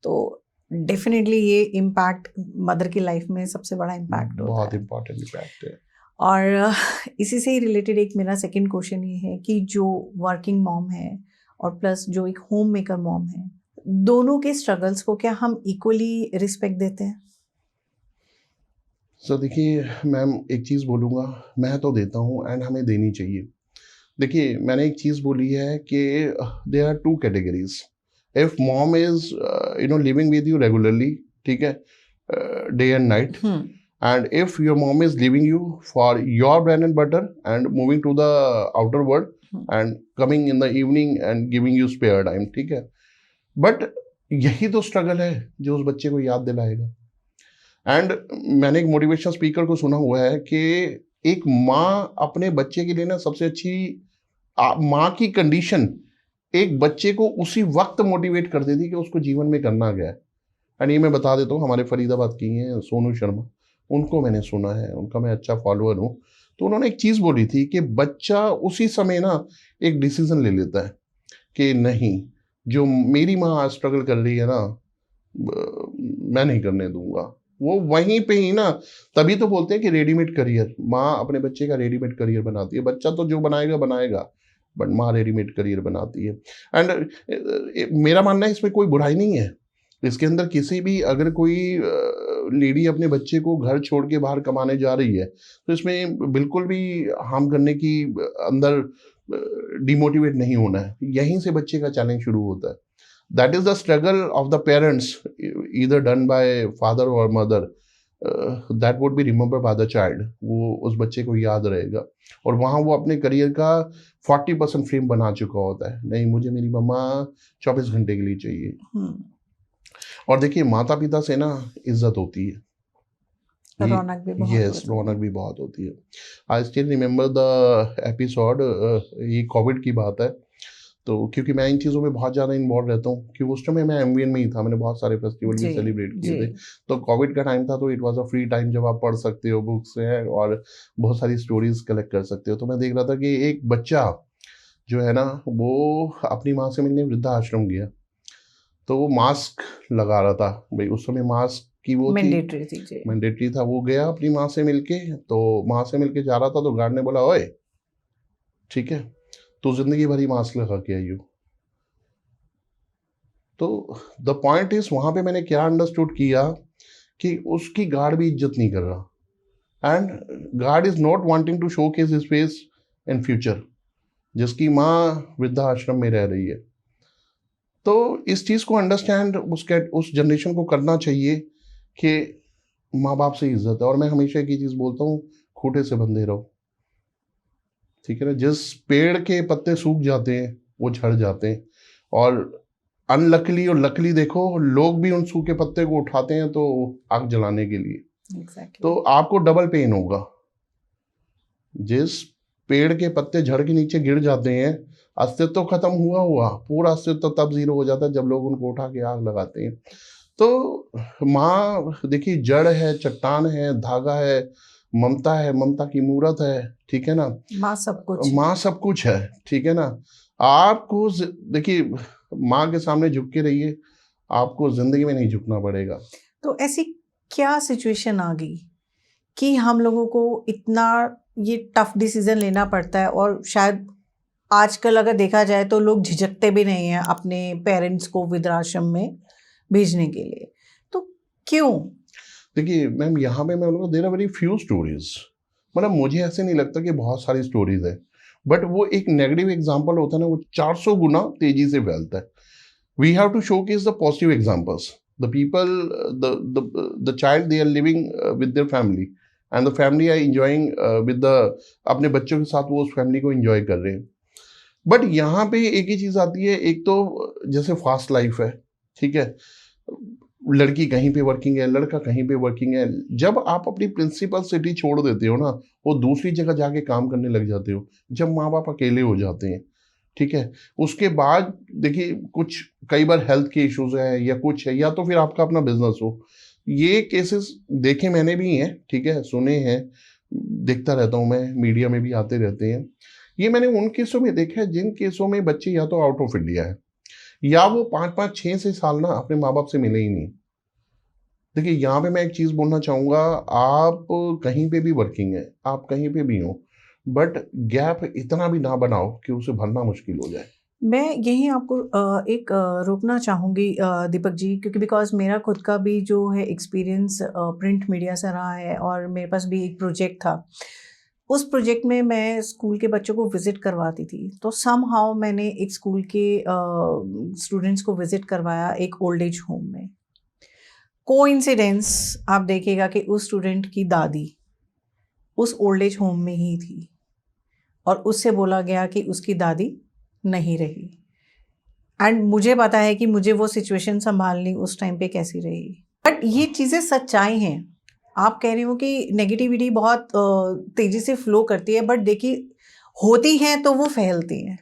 तो डेफिनेटली ये इम्पैक्ट मदर की लाइफ में सबसे बड़ा इम्पैक्ट होता बहुत है। इंपॉर्टेंट इम्पैक्ट है। और इसी से ही रिलेटेड एक मेरा सेकंड क्वेश्चन ये है कि जो वर्किंग मॉम है और प्लस जो एक होम मेकर मॉम है, दोनों के स्ट्रगल्स को क्या हम इक्वली रिस्पेक्ट देते हैं? सो देखिए मैम, एक चीज़ बोलूँगा, मैं तो देता हूँ एंड हमें देनी चाहिए। देखिए मैंने एक चीज़ बोली है कि there are two categories. If mom is living with you regularly, ठीक है, day and night, and if your mom is leaving you for your bread and butter and moving to the outer world and coming in the evening and giving you spare time, ठीक है, but यही तो struggle है जो उस बच्चे को याद दिलाएगा। एंड मैंने एक मोटिवेशनल स्पीकर को सुना हुआ है कि एक माँ अपने बच्चे के लिए ना सबसे अच्छी माँ की कंडीशन एक बच्चे को उसी वक्त मोटिवेट कर देती कि उसको जीवन में करना क्या है। एंड ये मैं बता देता हूँ, हमारे फरीदाबाद की हैं सोनू शर्मा, उनको मैंने सुना है, उनका मैं अच्छा फॉलोअर हूँ। तो उन्होंने एक चीज़ बोली थी कि बच्चा उसी समय ना एक डिसीजन ले लेता है कि नहीं, जो मेरी माँ आज स्ट्रगल कर रही है ना, मैं नहीं करने दूंगा। वो वहीं पे ही ना, तभी तो बोलते हैं कि रेडीमेड करियर, माँ अपने बच्चे का रेडीमेड करियर बनाती है। बच्चा तो जो बनाएगा बनाएगा, बट माँ रेडीमेड करियर बनाती है। एंड मेरा मानना है इसमें कोई बुराई नहीं है। इसके अंदर किसी भी, अगर कोई लेडी अपने बच्चे को घर छोड़ के बाहर कमाने जा रही है, तो इसमें बिल्कुल भी हार्म करने की अंदर डिमोटिवेट नहीं होना है। यहीं से बच्चे का चैलेंज शुरू होता है। That is the struggle of the parents, either done by father और mother, that would be remember by the child. वो उस बच्चे को याद रहेगा, और वहाँ वो अपने करियर का 40% फ्रेम बना चुका होता है। नहीं, मुझे मेरी मम्मा 24 घंटे के लिए चाहिए। और देखिए माता पिता से ना इज्जत होती है, रौनक भी बहुत यस, होती है। रौनक भी बहुत होती है। I still remember the episode, ये कोविड की बात है, तो क्योंकि मैं इन चीज़ों में बहुत ज़्यादा इन्वॉल्व रहता हूँ, क्योंकि उस समय मैं एमवीएन में ही था, मैंने बहुत सारे फेस्टिवल भी सेलिब्रेट किए थे। तो कोविड का टाइम था, तो it was a free time जब आप पढ़ सकते हो बुक्स हैं और बहुत सारी स्टोरीज कलेक्ट कर सकते हो। तो मैं देख रहा था कि एक बच्चा जो है ना, वो अपनी माँ से मिलने वृद्धाश्रम गया, तो वो मास्क लगा रहा था। भाई उस समय मास्क की वो मैंडेटरी था। वो गया अपनी माँ से मिलके, तो माँ से मिलके जा रहा था, तो गार्ड ने बोला, ओए ठीक है, तो जिंदगी भर ही मास्क लगा के आई हो। तो द पॉइंट इज, वहां पे मैंने क्या अंडरस्टूड किया कि उसकी गार्ड भी इज्जत नहीं कर रहा, and guard is not wanting to showcase his face in future, जिसकी माँ वृद्धाश्रम में रह रही है। तो इस चीज़ को अंडरस्टैंड उस जनरेशन को करना चाहिए कि माँ बाप से इज्जत है। और मैं हमेशा एक ही चीज़ बोलता हूँ, खूंटे से बंधे रहो, ठीक है ना। जिस पेड़ के पत्ते सूख जाते हैं वो झड़ जाते हैं, और अनलकली और लकली देखो, लोग भी उन सूखे पत्ते को उठाते हैं तो आग जलाने के लिए। तो आपको डबल पेन होगा। जिस पेड़ के पत्ते झड़ के नीचे गिर जाते हैं, अस्तित्व तो खत्म हुआ पूरा अस्तित्व तब जीरो हो जाता है जब लोग उनको उठा के आग लगाते हैं। तो माँ देखिए जड़ है, चट्टान है, धागा है, ममता है, ममता की मूरत है, ठीक है ना। माँ सब कुछ, माँ सब कुछ है, ठीक है ना। आपको देखिए माँ के सामने झुक के रहिए, आपको जिंदगी में नहीं झुकना पड़ेगा। तो ऐसी क्या सिचुएशन आ गई कि हम लोगों को इतना ये टफ डिसीजन लेना पड़ता है, और शायद आजकल अगर देखा जाए तो लोग झिझकते भी नहीं हैं अपने पेरेंट्स को वृद्धाश्रम में भेजने के लिए, तो क्यों? देखिए मैम, यहाँ पे मैं बोलूँगा there are very few stories. मतलब मुझे ऐसे नहीं लगता कि बहुत सारी स्टोरीज है, बट वो एक नेगेटिव एग्जाम्पल होता है ना, वो 400 गुना तेजी से फैलता है। We have to showcase the positive examples, the people, the child, they are living with their family, and the family are enjoying with the, अपने बच्चों के साथ वो उस फैमिली को इंजॉय कर रहे हैं। बट यहाँ पे एक ही चीज़ आती है, एक तो जैसे फास्ट लाइफ है, ठीक है, लड़की कहीं पे वर्किंग है, लड़का कहीं पे वर्किंग है। जब आप अपनी प्रिंसिपल सिटी छोड़ देते हो ना, वो दूसरी जगह जाके काम करने लग जाते हो, जब माँ बाप अकेले हो जाते हैं, ठीक है, उसके बाद देखिए कुछ कई बार हेल्थ के इश्यूज हैं या कुछ है, या तो फिर आपका अपना बिजनेस हो। ये केसेस देखे मैंने भी हैं, ठीक है, सुने हैं, देखता रहता हूँ मैं, मीडिया में भी आते रहते हैं। ये मैंने उन केसों में देखा है जिन केसों में बच्चे या तो आउट ऑफ इंडिया है, या वो 5-5 6 साल ना अपने माँ बाप से मिले ही नहीं। देखिए यहाँ पे मैं एक चीज़ बोलना चाहूँगा, आप कहीं पे भी वर्किंग है, आप कहीं पे भी हो, बट गैप इतना भी ना बनाओ कि उसे भरना मुश्किल हो जाए। मैं यहीं आपको रोकना चाहूँगी दीपक जी, क्योंकि बिकॉज मेरा खुद का भी जो है एक्सपीरियंस प्रिंट मीडिया से रहा है, और मेरे पास भी एक प्रोजेक्ट था। उस प्रोजेक्ट में मैं स्कूल के बच्चों को विज़िट करवाती थी, तो समहाउ मैंने एक स्कूल के स्टूडेंट्स को विज़िट करवाया एक ओल्ड एज होम में। कोइंसिडेंस आप देखिएगा कि उस स्टूडेंट की दादी उस ओल्ड एज होम में ही थी, और उससे बोला गया कि उसकी दादी नहीं रही। एंड मुझे पता है कि मुझे वो सिचुएशन संभालनी उस टाइम पे कैसी रही। बट ये चीज़ें सच्चाई हैं। आप कह रही हो कि नेगेटिविटी बहुत तेज़ी से फ्लो करती है, बट देखिए होती हैं तो वो फैलती हैं,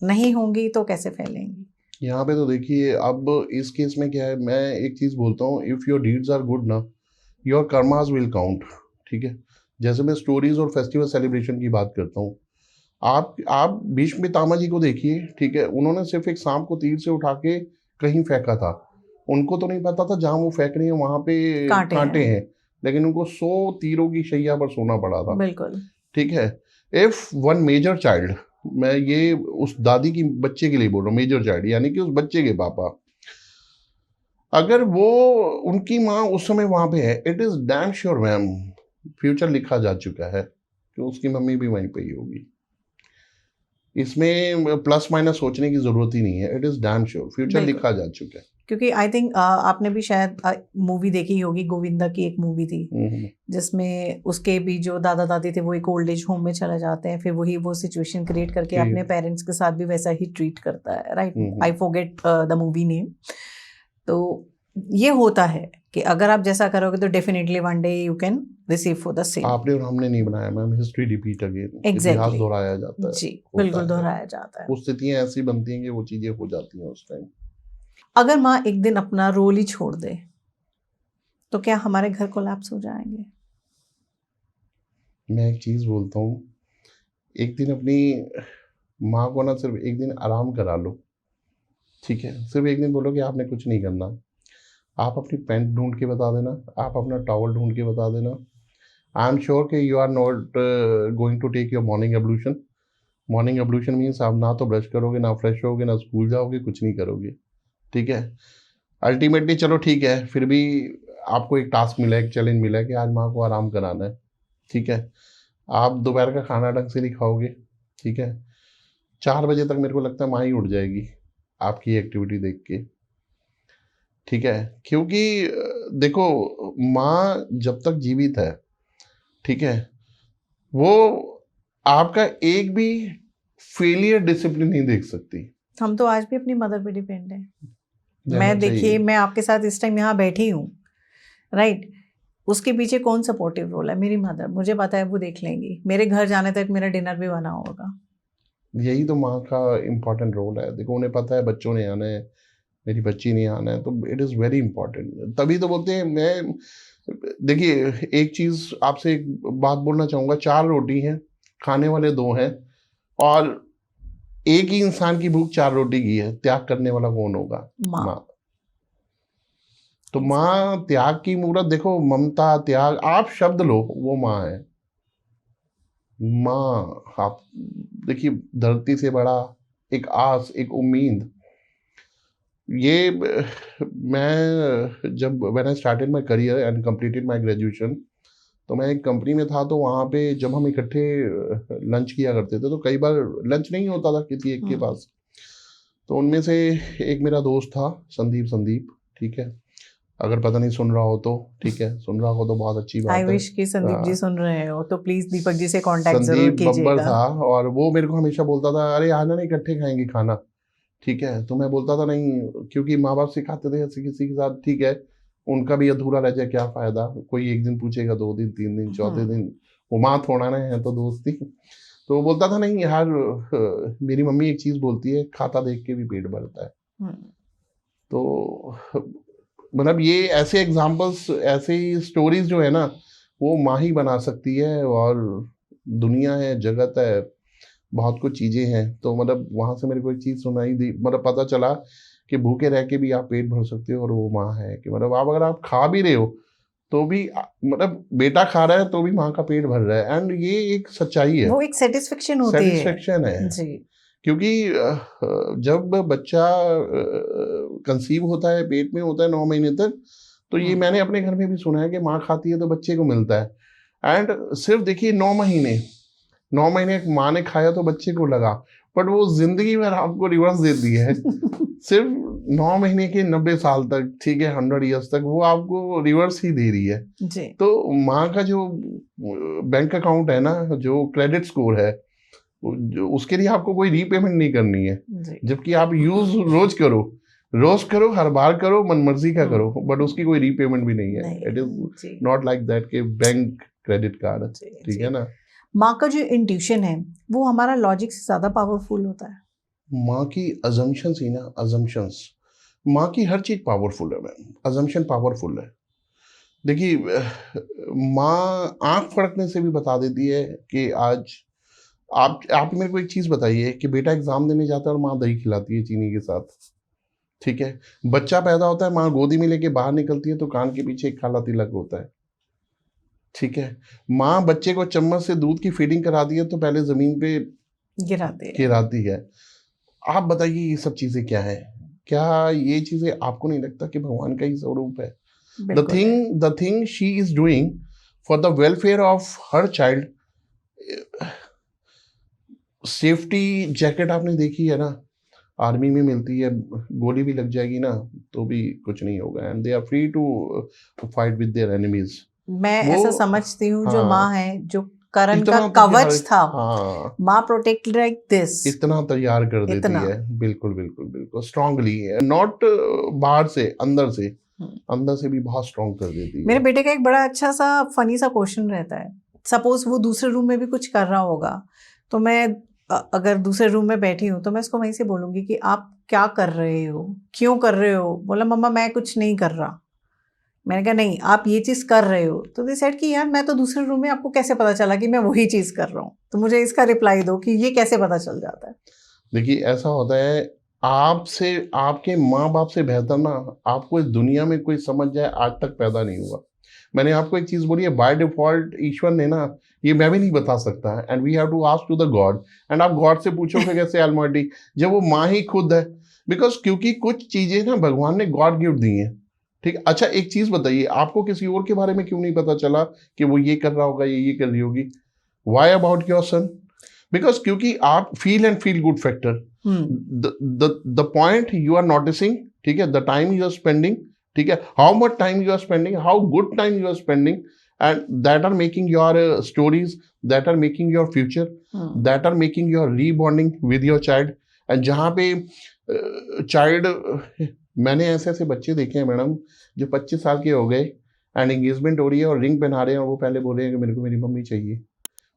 नहीं होंगी तो कैसे फैलेंगी। यहाँ पे तो देखिए अब इस केस में क्या है, मैं एक चीज़ बोलता हूँ, if your deeds are good ना, योर कर्मास विल काउंट, ठीक है। जैसे मैं स्टोरीज और फेस्टिवल सेलिब्रेशन की बात करता हूँ, आप भीष्म पितामह जी को देखिए, ठीक है, उन्होंने सिर्फ एक सांप को तीर से उठा के कहीं फेंका था। उनको तो नहीं पता था जहाँ वो फेंक रही है वहां पे कांटे हैं, लेकिन उनको 100 तीरों की शैया पर सोना पड़ा था। बिल्कुल। ठीक है। इफ वन मेजर चाइल्ड, मैं ये उस दादी की बच्चे के लिए बोल रहा हूँ, मेजर चाइल्ड यानी कि उस बच्चे के पापा, अगर वो उनकी माँ उस समय वहां पे है, it is damn sure ma'am, future लिखा जा चुका है कि उसकी मम्मी भी वहीं पे ही होगी। इसमें प्लस माइनस सोचने की जरूरत ही नहीं है, it is damn sure, future लिखा जा चुका है। क्योंकि आई थिंक आपने भी शायद मूवी देखी होगी, गोविंदा की एक मूवी थी जिसमें उसके भी जो दादा दादी थे वो एक ओल्ड एज होम में चले जाते हैं, फिर वही वो सिचुएशन क्रिएट करके अपने पेरेंट्स के साथ भी वैसा ही ट्रीट करता है, right. I forget the movie name. तो ये होता है कि अगर आप जैसा करोगे तो definitely one day you can receive for the same. आपने और हमने नहीं बनाया ma'am, history repeat again, Exactly. इतिहास दोहराया जाता है। जी बिल्कुल दोहराया जाता है। कुछ स्थितियां ऐसी बनती हैं कि वो चीजें हो जाती हैं उस टाइम। अगर माँ एक दिन अपना रोल ही छोड़ दे तो क्या हमारे घर कोलैप्स हो जाएंगे? मैं एक चीज बोलता हूँ, एक दिन अपनी माँ को ना सिर्फ एक दिन आराम करा लो, ठीक है, सिर्फ एक दिन बोलो कि आपने कुछ नहीं करना, आप अपनी पैंट ढूंढ के बता देना, आप अपना टॉवल ढूंढ के बता देना। आई एम श्योर कि you are not going to take your morning ablution. Morning ablution means आप ना तो ब्रश करोगे, ना फ्रेश होगे, ना स्कूल जाओगे, कुछ नहीं करोगे, ठीक है। अल्टीमेटली चलो ठीक है, फिर भी आपको एक टास्क मिला है, एक चैलेंज मिला है कि आज माँ को आराम कराना है, ठीक है। आप दोपहर का खाना ढंग से नहीं खाओगे, ठीक है, 4 बजे तक मेरे को लगता है माँ ही उठ जाएगी आपकी एक्टिविटी देख के, ठीक है। क्योंकि देखो, माँ जब तक जीवित है, ठीक है, वो आपका एक भी फेलियर डिसिप्लिन नहीं देख सकती। हम तो आज भी अपनी मदर पे डिपेंड है। रहना मैं देखिए चाहिए। मैं आपके साथ इस टाइम यहाँ बैठी हूँ, राइट। उसके पीछे कौन सपोर्टिव रोल है? मेरी मदर। मुझे पता है वो देख लेंगी, मेरे घर जाने तक मेरा डिनर भी बना होगा। यही तो माँ का इम्पोर्टेंट रोल है। देखो उन्हें पता है बच्चों ने आना है, मेरी बच्ची नहीं आना है, तो इट इज़ वेरी इंपॉर्टेंट। तभी तो बोलते हैं, मैं देखिए एक चीज़ आपसे एक बात बोलना चाहूँगा, 4 रोटी हैं, खाने वाले 2 हैं, और एक ही इंसान की भूख 4 रोटी की है, त्याग करने वाला कौन होगा? माँ। तो माँ त्याग की मूर्त। देखो ममता, त्याग, आप शब्द लो, वो माँ है। माँ, आप देखिए धरती से बड़ा एक आस, एक उम्मीद। ये मैं जब when I started my career and completed my graduation, तो मैं एक कंपनी में था, तो वहाँ पे जब हम इकट्ठे लंच किया करते थे, तो कई बार लंच नहीं होता था किसी एक के पास, तो उनमें से एक मेरा दोस्त था संदीप, ठीक है, अगर पता नहीं सुन रहा हो तो ठीक है, सुन रहा हो तो बहुत अच्छी बात आई है। विश कि संदीप जी सुन रहे हो तो प्लीज दीपक जी से कांटेक्ट जरूर संदीप बब्बर कीजिएगा। था और वो मेरे को हमेशा बोलता था, अरे आना नहीं इकट्ठे खाएंगे खाना, ठीक है। तो मैं बोलता था नहीं, क्योंकि माँ बाप सिखाते थे ऐसे किसी के साथ, ठीक है उनका भी अधूरा रह जाए क्या फायदा, कोई एक दिन पूछेगा, 2 दिन 3 दिन, चौथे दिन वो माँ थोड़ा ना है तो दोस्ती। तो वो बोलता था नहीं यार, मेरी मम्मी एक चीज बोलती है, खाता देख के भी पेट भरता है। तो मतलब ये ऐसे एग्जाम्पल्स, ऐसे ही स्टोरीज जो है ना, वो माँ ही बना सकती है। और दुनिया है, जगत है, बहुत कुछ चीजें हैं। तो मतलब वहां से मेरे को एक चीज सुनाई दी, मतलब पता चला कि भूखे रह के भी आप पेट भर सकते हो, और वो माँ है कि मतलब आप अगर आप खा भी रहे हो तो भी मतलब बेटा खा रहा है तो भी माँ का पेट भर रहा है। एंड ये एक सच्चाई है, वो एक सेटिस्फेक्शन होती है। सेटिस्फेक्शन है। जी। क्योंकि जब बच्चा कंसीव होता है, पेट में होता है 9 महीने तक, तो ये मैंने अपने घर में भी सुना है कि माँ खाती है तो बच्चे को मिलता है। एंड सिर्फ देखिए 9 महीने एक माँ ने खाया तो बच्चे को लगा, बट वो जिंदगी भर आपको रिवर्स देती है। सिर्फ 9 महीने के 90 साल तक, ठीक है 100 ईयर्स तक, वो आपको रिवर्स ही दे रही है। जी। तो माँ का जो बैंक अकाउंट है ना, जो क्रेडिट स्कोर है, उसके लिए आपको कोई रीपेमेंट नहीं करनी है। जबकि आप यूज रोज करो, हर बार करो, मन मर्जी का करो, बट उसकी कोई रीपेमेंट भी नहीं है। It is not like that के बैंक क्रेडिट कार्ड, ठीक है ना। माँ का जो इंट्यूशन है वो हमारा लॉजिक से ज्यादा पावरफुल होता है। माँ की अजम्पशंस ही ना, अजम्पशंस, माँ की हर चीज पावरफुल है मैम, अजम्पशन पावरफुल है। देखिए माँ आंख फड़कने से भी बता देती है कि आज आप मेरे को एक चीज बताइए कि बेटा एग्जाम देने जाता है और माँ दही खिलाती है चीनी के साथ, ठीक है। बच्चा पैदा होता है, माँ गोदी में लेके बाहर निकलती है तो कान के पीछे एक काला तिलक होता है, ठीक है। माँ बच्चे को चम्मच से दूध की फीडिंग कराती है तो पहले जमीन पे गिराती है। आप बताइए ये सब चीजें क्या है? क्या ये चीजें आपको नहीं लगता कि भगवान का ही स्वरूप है? The thing she is doing for the welfare of her child. Safety jacket आपने देखी है ना, आर्मी में मिलती है, गोली भी लग जाएगी ना तो भी कुछ नहीं होगा, and they are free to fight with their enemies. मैं ऐसा समझती हूँ जो माँ है, जो करण का इतना कवच था, हाँ, माँ प्रोटेक्ट लाइक दिस, इतना तैयार कर देती है, बिल्कुल बिल्कुल बिल्कुल स्ट्रांगली, नॉट बाहर से, अंदर से भी बहुत स्ट्रांग कर देती है। मेरे बेटे का एक बड़ा अच्छा सा फनी सा क्वेश्चन रहता है। सपोज वो दूसरे रूम में भी कुछ कर रहा होगा, तो मैं अगर दूसरे रूम में बैठी हूँ तो मैं उसको वहीं से बोलूंगी कि आप क्या कर रहे हो, क्यों कर रहे हो? बोला मम्मा मैं कुछ नहीं कर रहा। मैंने कहा नहीं आप ये चीज़ कर रहे हो। तो दे सेड कि यार मैं तो दूसरे रूम में, आपको कैसे पता चला कि मैं वही चीज़ कर रहा हूँ? तो मुझे इसका रिप्लाई दो कि ये कैसे पता चल जाता है। देखिए ऐसा होता है, आपसे, आपके माँ बाप से बेहतर ना आपको इस दुनिया में कोई समझ जाए आज तक पैदा नहीं हुआ। मैंने आपको एक चीज बोली है, बाय डिफॉल्ट ईश्वर ने ना, ये मैं भी नहीं बता सकता, and we have to ask to the God. And आप गॉड से पूछोगे कैसे ऑलमाइटी, जब वो माँ ही खुद है। बिकॉज क्योंकि कुछ चीजें ना भगवान ने गॉड गिफ्ट दी हैं, ठीक। अच्छा एक चीज बताइए, आपको किसी और के बारे में क्यों नहीं पता चला कि वो ये कर रहा होगा, ये कर रही होगी? Why about your son? Because क्योंकि आप feel and feel good factor, the point you are noticing, ठीक है, the time you are spending, ठीक है, how much time you are spending, how good time you are spending, and that are making your stories, that are making your future, that are making your rebonding with your child. And जहाँ पे child मैंने ऐसे ऐसे बच्चे देखे हैं madam जो 25 साल के हो गए एंड एंगेजमेंट हो रही है और रिंग पहना रहे हैं और वो पहले बोल रहे हैं कि मेरे को मेरी मम्मी चाहिए,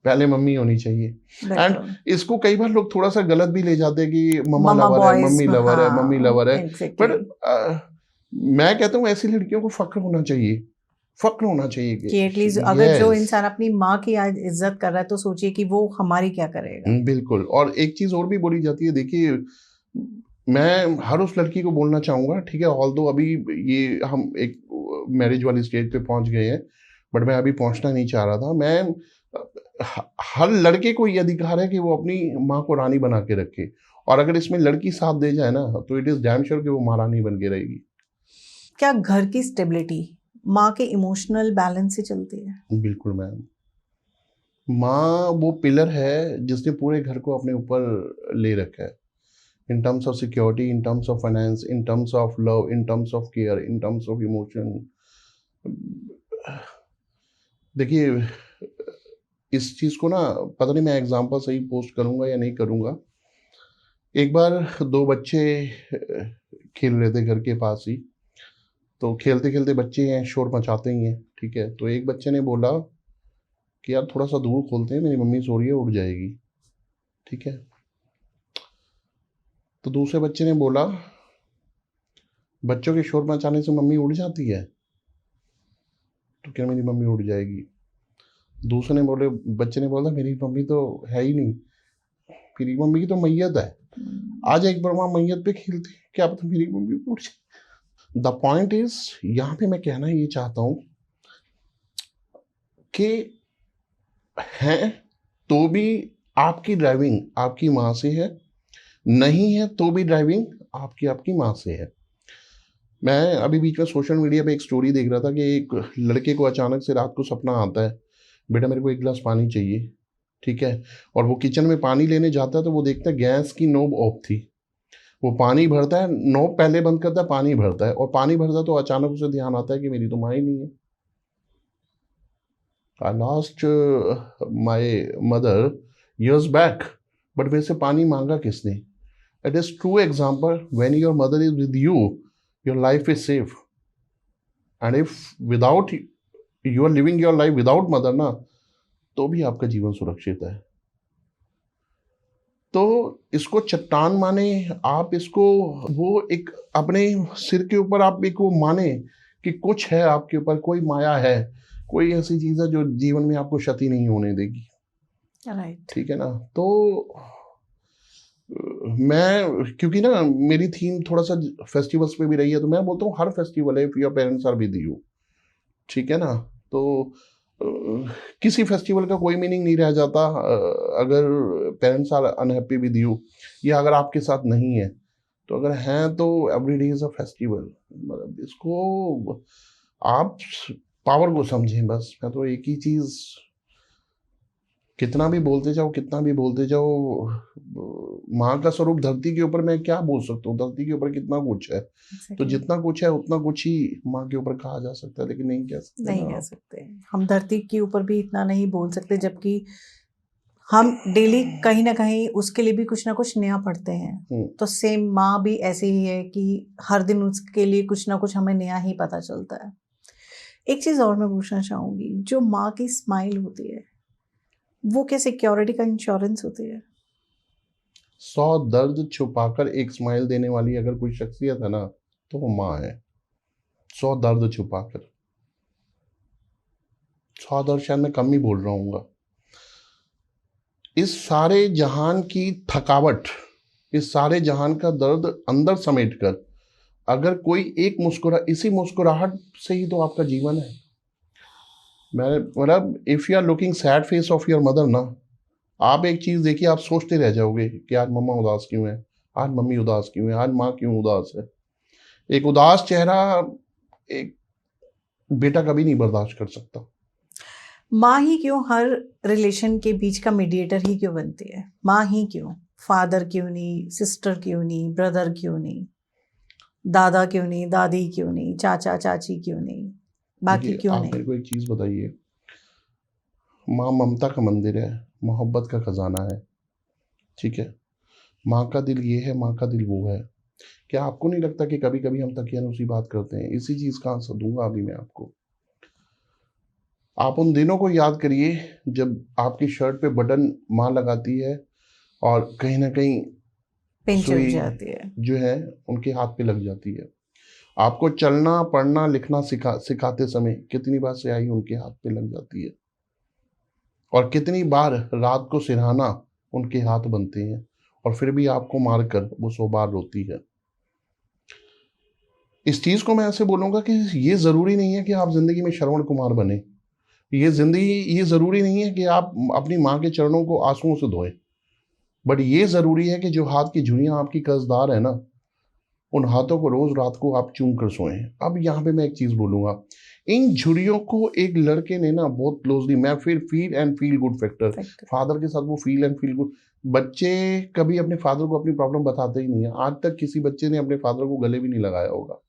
पहले मम्मी होनी चाहिए। एंड इसको कई बार लोग थोड़ा सा गलत भी ले जाते हैं कि मम्मा लवर है, मम्मी लवर है, मम्मी लवर है। बट मैं कहता हूँ ऐसी लड़कियों को फक्र होना चाहिए, फक्र होना चाहिए कि एटलीस्ट अगर जो इंसान अपनी माँ की आज इज्जत कर रहा है तो सोचिए कि वो हमारी क्या करेगा। बिल्कुल। और एक चीज और भी बोली जाती है, देखिए मैं हर उस लड़की को बोलना चाहूंगा, ठीक है, ऑल्दो अभी ये हम एक मैरिज वाली स्टेज पे पहुंच गए हैं, बट मैं अभी पहुंचना नहीं चाह रहा था। मैं हर लड़के को ये अधिकार है कि वो अपनी माँ को रानी बना के रखे, और अगर इसमें लड़की साथ दे जाए ना तो इट इज डैम श्योर कि वो महारानी बन के रहेगी। क्या घर की स्टेबिलिटी माँ के इमोशनल बैलेंस से चलती है? बिल्कुल मैम, माँ वो पिलर है जिसने पूरे घर को अपने ऊपर ले रखा है। in terms of security, in terms of finance, in terms of love, in terms of care, in terms of emotion. देखिए, इस चीज़ को ना पता नहीं मैं एग्जांपल सही पोस्ट करूंगा या नहीं करूंगा। एक बार दो बच्चे खेल रहे थे घर के पास ही, तो खेलते खेलते बच्चे हैं, शोर मचाते ही हैं, ठीक है। तो एक बच्चे ने बोला कि यार थोड़ा सा दूर खोलते हैं, मेरी मम्मी सो रही है, उठ जाएगी, ठीक है। तो दूसरे बच्चे ने बोला बच्चों के शोर मचाने से मम्मी उठ जाती है? तो क्या मेरी मम्मी उठ जाएगी। दूसरे ने बोले बच्चे ने बोला मेरी मम्मी तो है ही नहीं, मेरी मम्मी की तो मैयत है, आज एक बार वहाँ मैयत पे खेलते, क्या पता मेरी मम्मी उठ जाए। द पॉइंट इज, यहाँ पे मैं कहना ये चाहता हूँ कि है तो भी आपकी ड्राइविंग आपकी माँ से है, नहीं है तो भी ड्राइविंग आपकी आपकी माँ से है। मैं अभी बीच में सोशल मीडिया पे एक स्टोरी देख रहा था कि एक लड़के को अचानक से रात को सपना आता है, बेटा मेरे को एक गिलास पानी चाहिए, ठीक है। और वो किचन में पानी लेने जाता है तो वो देखता है गैस की नोब ऑफ थी। वो पानी भरता है, नोब पहले बंद करता है, पानी भरता है, और पानी भरता है तो अचानक उसे ध्यान आता है कि मेरी तो माँ ही नहीं है। I lost my mother years बैक, बट मेरे से पानी मांगा किसने? It is true example, when your mother is with you, your life is safe. And if without you are living your life without mother ना, तो भी आपका जीवन सुरक्षित है। तो इसको चट्टान माने आप, इसको वो एक अपने सिर के ऊपर आप एक वो माने कि कुछ है आपके ऊपर, कोई माया है, कोई ऐसी चीज है जो जीवन में आपको क्षति नहीं होने देगी, राइट। ठीक है ना। तो मैं, क्योंकि ना मेरी थीम थोड़ा सा फेस्टिवल्स पे भी रही है, तो मैं बोलता हूँ हर फेस्टिवल है if your parents are with you, ठीक है ना। तो किसी फेस्टिवल का कोई मीनिंग नहीं रह जाता अगर parents are unhappy with you, या अगर आपके साथ नहीं है। तो अगर हैं तो every day is a festival. मतलब इसको आप पावर को समझें बस। मैं तो एक ही चीज, कितना भी बोलते जाओ, कितना भी बोलते जाओ, माँ का स्वरूप धरती के ऊपर मैं क्या बोल सकता हूँ, धरती के ऊपर कितना कुछ है। तो जितना कुछ है उतना कुछ ही माँ के ऊपर कहा जा सकता है, लेकिन नहीं कह सकते, नहीं कह सकते। हम धरती के ऊपर भी इतना नहीं बोल सकते, जबकि हम डेली कहीं ना कहीं उसके लिए भी कुछ ना कुछ नया पढ़ते हैं। तो सेम माँ भी ऐसे ही है कि हर दिन उसके लिए कुछ ना कुछ हमें नया ही पता चलता है। एक चीज और मैं पूछना चाहूंगी, जो माँ की स्माइल होती है वो क्या सिक्योरिटी का इंश्योरेंस होती है? 100 दर्द छुपाकर एक स्माइल देने वाली अगर कोई शख्सियत है ना, तो वो माँ है। 100 दर्द छुपाकर, 100 दर्द शायद मैं कम ही बोल रहा हूँ। इस सारे जहान की थकावट, इस सारे जहान का दर्द अंदर समेट कर अगर कोई एक इसी मुस्कुराहट से ही तो आपका जीवन है। मैं मतलब if you are looking sad face of your mother ना, आप एक चीज देखिए, आप सोचते रह जाओगे कि आज मम्मा उदास क्यों है, आज मम्मी उदास क्यों है, आज माँ क्यों उदास है। एक उदास चेहरा एक बेटा कभी नहीं बर्दाश्त कर सकता। माँ ही क्यों हर रिलेशन के बीच का मीडिएटर ही क्यों बनती है? माँ ही क्यों? फादर क्यों नहीं, सिस्टर क्यों नहीं, ब्रदर क्यों नहीं, दादा क्यों नहीं, दादी क्यों नहीं, चाचा चाची क्यों नहीं, बाकी क्यों आप नहीं? मेरे को एक चीज बताइए, माँ ममता का मंदिर है, मोहब्बत का खजाना है, ठीक है। माँ का दिल ये है, माँ का दिल वो है। क्या आपको नहीं लगता कि कभी कभी हम तकियानुसी बात करते हैं? इसी चीज का आंसर दूंगा अभी मैं आपको। आप उन दिनों को याद करिए जब आपकी शर्ट पे बटन माँ लगाती है और कहीं ना कहीं पिन चुभ सुई जाती है। जो है उनके हाथ पे लग जाती है। आपको चलना पढ़ना लिखना सिखाते समय कितनी बार स्याही उनके हाथ पे लग जाती है, और कितनी बार रात को सिरहाना उनके हाथ बनते हैं, और फिर भी आपको मारकर वो 100 बार रोती है। इस चीज को मैं ऐसे बोलूंगा कि ये जरूरी नहीं है कि आप जिंदगी में श्रवण कुमार बने। ये जरूरी नहीं है कि आप अपनी माँ के चरणों को आंसुओं से धोएं। बट ये जरूरी है कि जो हाथ की झुर्रियां आपकी कर्जदार है ना, उन हाथों को रोज रात को आप चूम कर सोएं। अब यहाँ पे मैं एक चीज बोलूंगा इन झुर्रियों को एक लड़के ने ना बहुत क्लोजली, मैं फिर feel and feel good factor, father के साथ वो फील एंड फील गुड। बच्चे कभी अपने फादर को अपनी प्रॉब्लम बताते ही नहीं है, आज तक किसी बच्चे ने अपने फादर को गले भी नहीं लगाया होगा।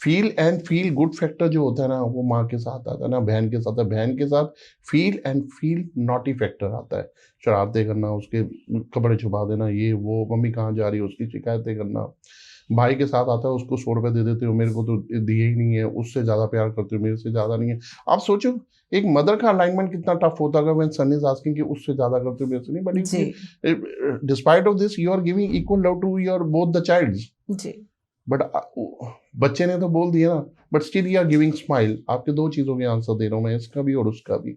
Feel and feel good factor जो होता है ना, वो माँ के साथ आता है ना, बहन के साथ है, बहन के साथ feel and feel naughty factor आता है, शरारतें करना, उसके कपड़े छुपा देना, ये वो, मम्मी कहाँ जा रही है उसकी शिकायतें करना। भाई के साथ आता है, उसको 100 रुपये दे देते हो, मेरे को तो दिए ही नहीं है, उससे ज़्यादा प्यार करते हो, मेरे से ज़्यादा नहीं है। आप सोचो एक मदर का अलाइनमेंट कितना टफ होता है व्हेन सन इज आस्किंग कि उससे ज़्यादा करते हो, मेरे से नहीं, but despite of this you are giving equal love to your both the childs. जी। बट बच्चे ने तो बोल दिया ना, but still you are giving smile. आपके दो चीज़ों के आंसर दे रहा हूँ मैं, इसका भी और उसका भी,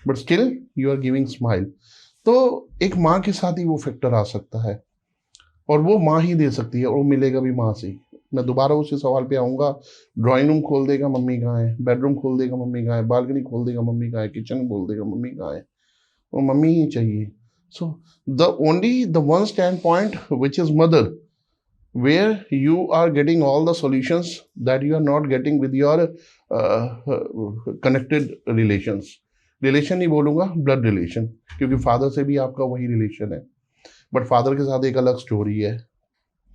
but still you are giving smile. तो एक माँ के साथ ही वो फैक्टर आ सकता है, और वो माँ ही दे सकती है, और वो मिलेगा भी माँ से ही। मैं दोबारा उसी सवाल पे आऊँगा, ड्राइंग रूम खोल देगा मम्मी कहाँ है, बेडरूम खोल देगा मम्मी कहाँ है, बालकनी खोल देगा मम्मी कहाँ है, किचन खोल देगा मम्मी कहाँ है, वो मम्मी ही चाहिए। So the only the one stand point which is mother, where you are getting all the solutions that you are not getting with your connected relations। Relation नहीं बोलूँगा, ब्लड रिलेशन, क्योंकि father से भी आपका वही relation है, but father के साथ एक अलग स्टोरी है।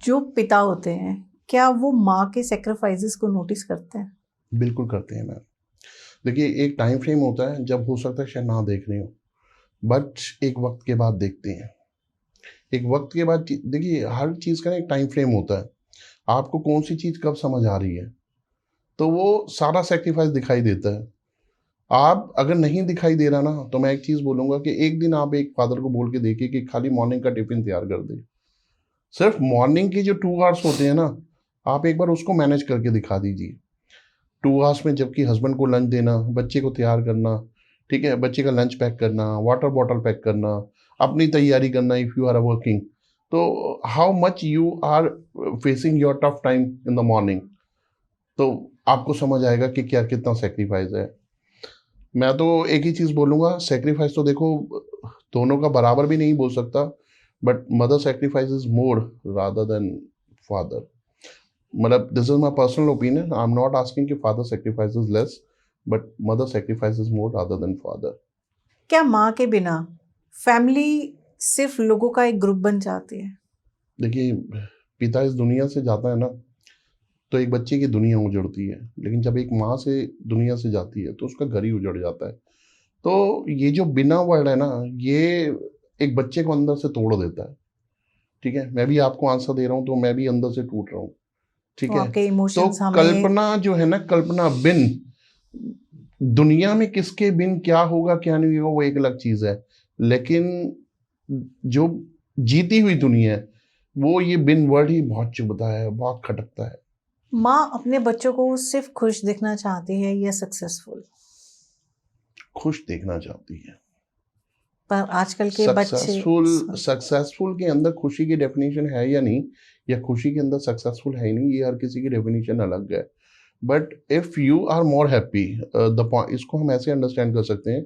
जो पिता होते हैं, क्या वो माँ के सेक्रीफाइसेस को नोटिस करते हैं? बिल्कुल करते हैं मैम। देखिए एक टाइम फ्रेम होता है जब हो सकता है शायद ना देख रहे हो, बट एक वक्त के बाद देखते हैं। एक वक्त के बाद देखिए हर चीज़ का ना एक टाइम फ्रेम होता है, आपको कौन सी चीज़ कब समझ आ रही है, तो वो सारा सेक्रीफाइस दिखाई देता है। आप अगर नहीं दिखाई दे रहा ना, तो मैं एक चीज़ बोलूँगा कि एक दिन आप एक फादर को बोल के देखिए कि खाली मॉर्निंग का टिफिन तैयार कर दे। सिर्फ मॉर्निंग के जो 2 आवर्स होते हैं ना, आप एक बार उसको मैनेज करके दिखा दीजिए। 2 आवर्स में जबकि हस्बैंड को लंच देना, बच्चे को तैयार करना, ठीक है, बच्चे का लंच पैक करना, वाटर बॉटल पैक करना, अपनी तैयारी करना इफ़ यू आर वर्किंग, तो how much you are facing your tough time in the morning, तो आपको समझ आएगा कि क्या कितना सेक्रीफाइस है। मैं तो एक ही चीज़ बोलूँगा, सेक्रीफाइस तो देखो दोनों का बराबर भी नहीं बोल सकता, but mother sacrifice is more rather than father. मतलब this is my personal opinion, I am not asking कि father sacrifice is less, but mother sacrifice is more rather than father. क्या माँ के बिना फैमिली सिर्फ लोगों का एक ग्रुप बन जाती है? देखिए पिता इस दुनिया से जाता है ना, तो एक बच्चे की दुनिया उजड़ती है, लेकिन जब एक माँ से दुनिया से जाती है तो उसका घर ही उजड़ जाता है। तो ये जो बिना वर्ड है ना, ये एक बच्चे को अंदर से तोड़ देता है। ठीक है, मैं भी आपको आंसर दे रहा हूँ तो मैं भी अंदर से टूट रहा हूँ। ठीक तो है, आपके तो इमोशंस हमें कल्पना जो है ना, कल्पना बिन, दुनिया में किसके बिन क्या होगा क्या नहीं होगा वो एक अलग चीज है, लेकिन जो जीती हुई दुनिया है वो ये बिन वर्ड ही बहुत चुभता है, बहुत खटकता है। माँ अपने बच्चों को सिर्फ खुश दिखना चाहती है या सक्सेसफुल? खुश देखना चाहती है। पर आजकल के बच्चे सक्सेसफुल के अंदर खुशी की डेफिनेशन है या नहीं, या खुशी के अंदर सक्सेसफुल है ही नहीं, ये हर किसी की डेफिनेशन अलग है। But if you are more happy, the point, इसको हम ऐसे अंडरस्टैंड कर सकते हैं,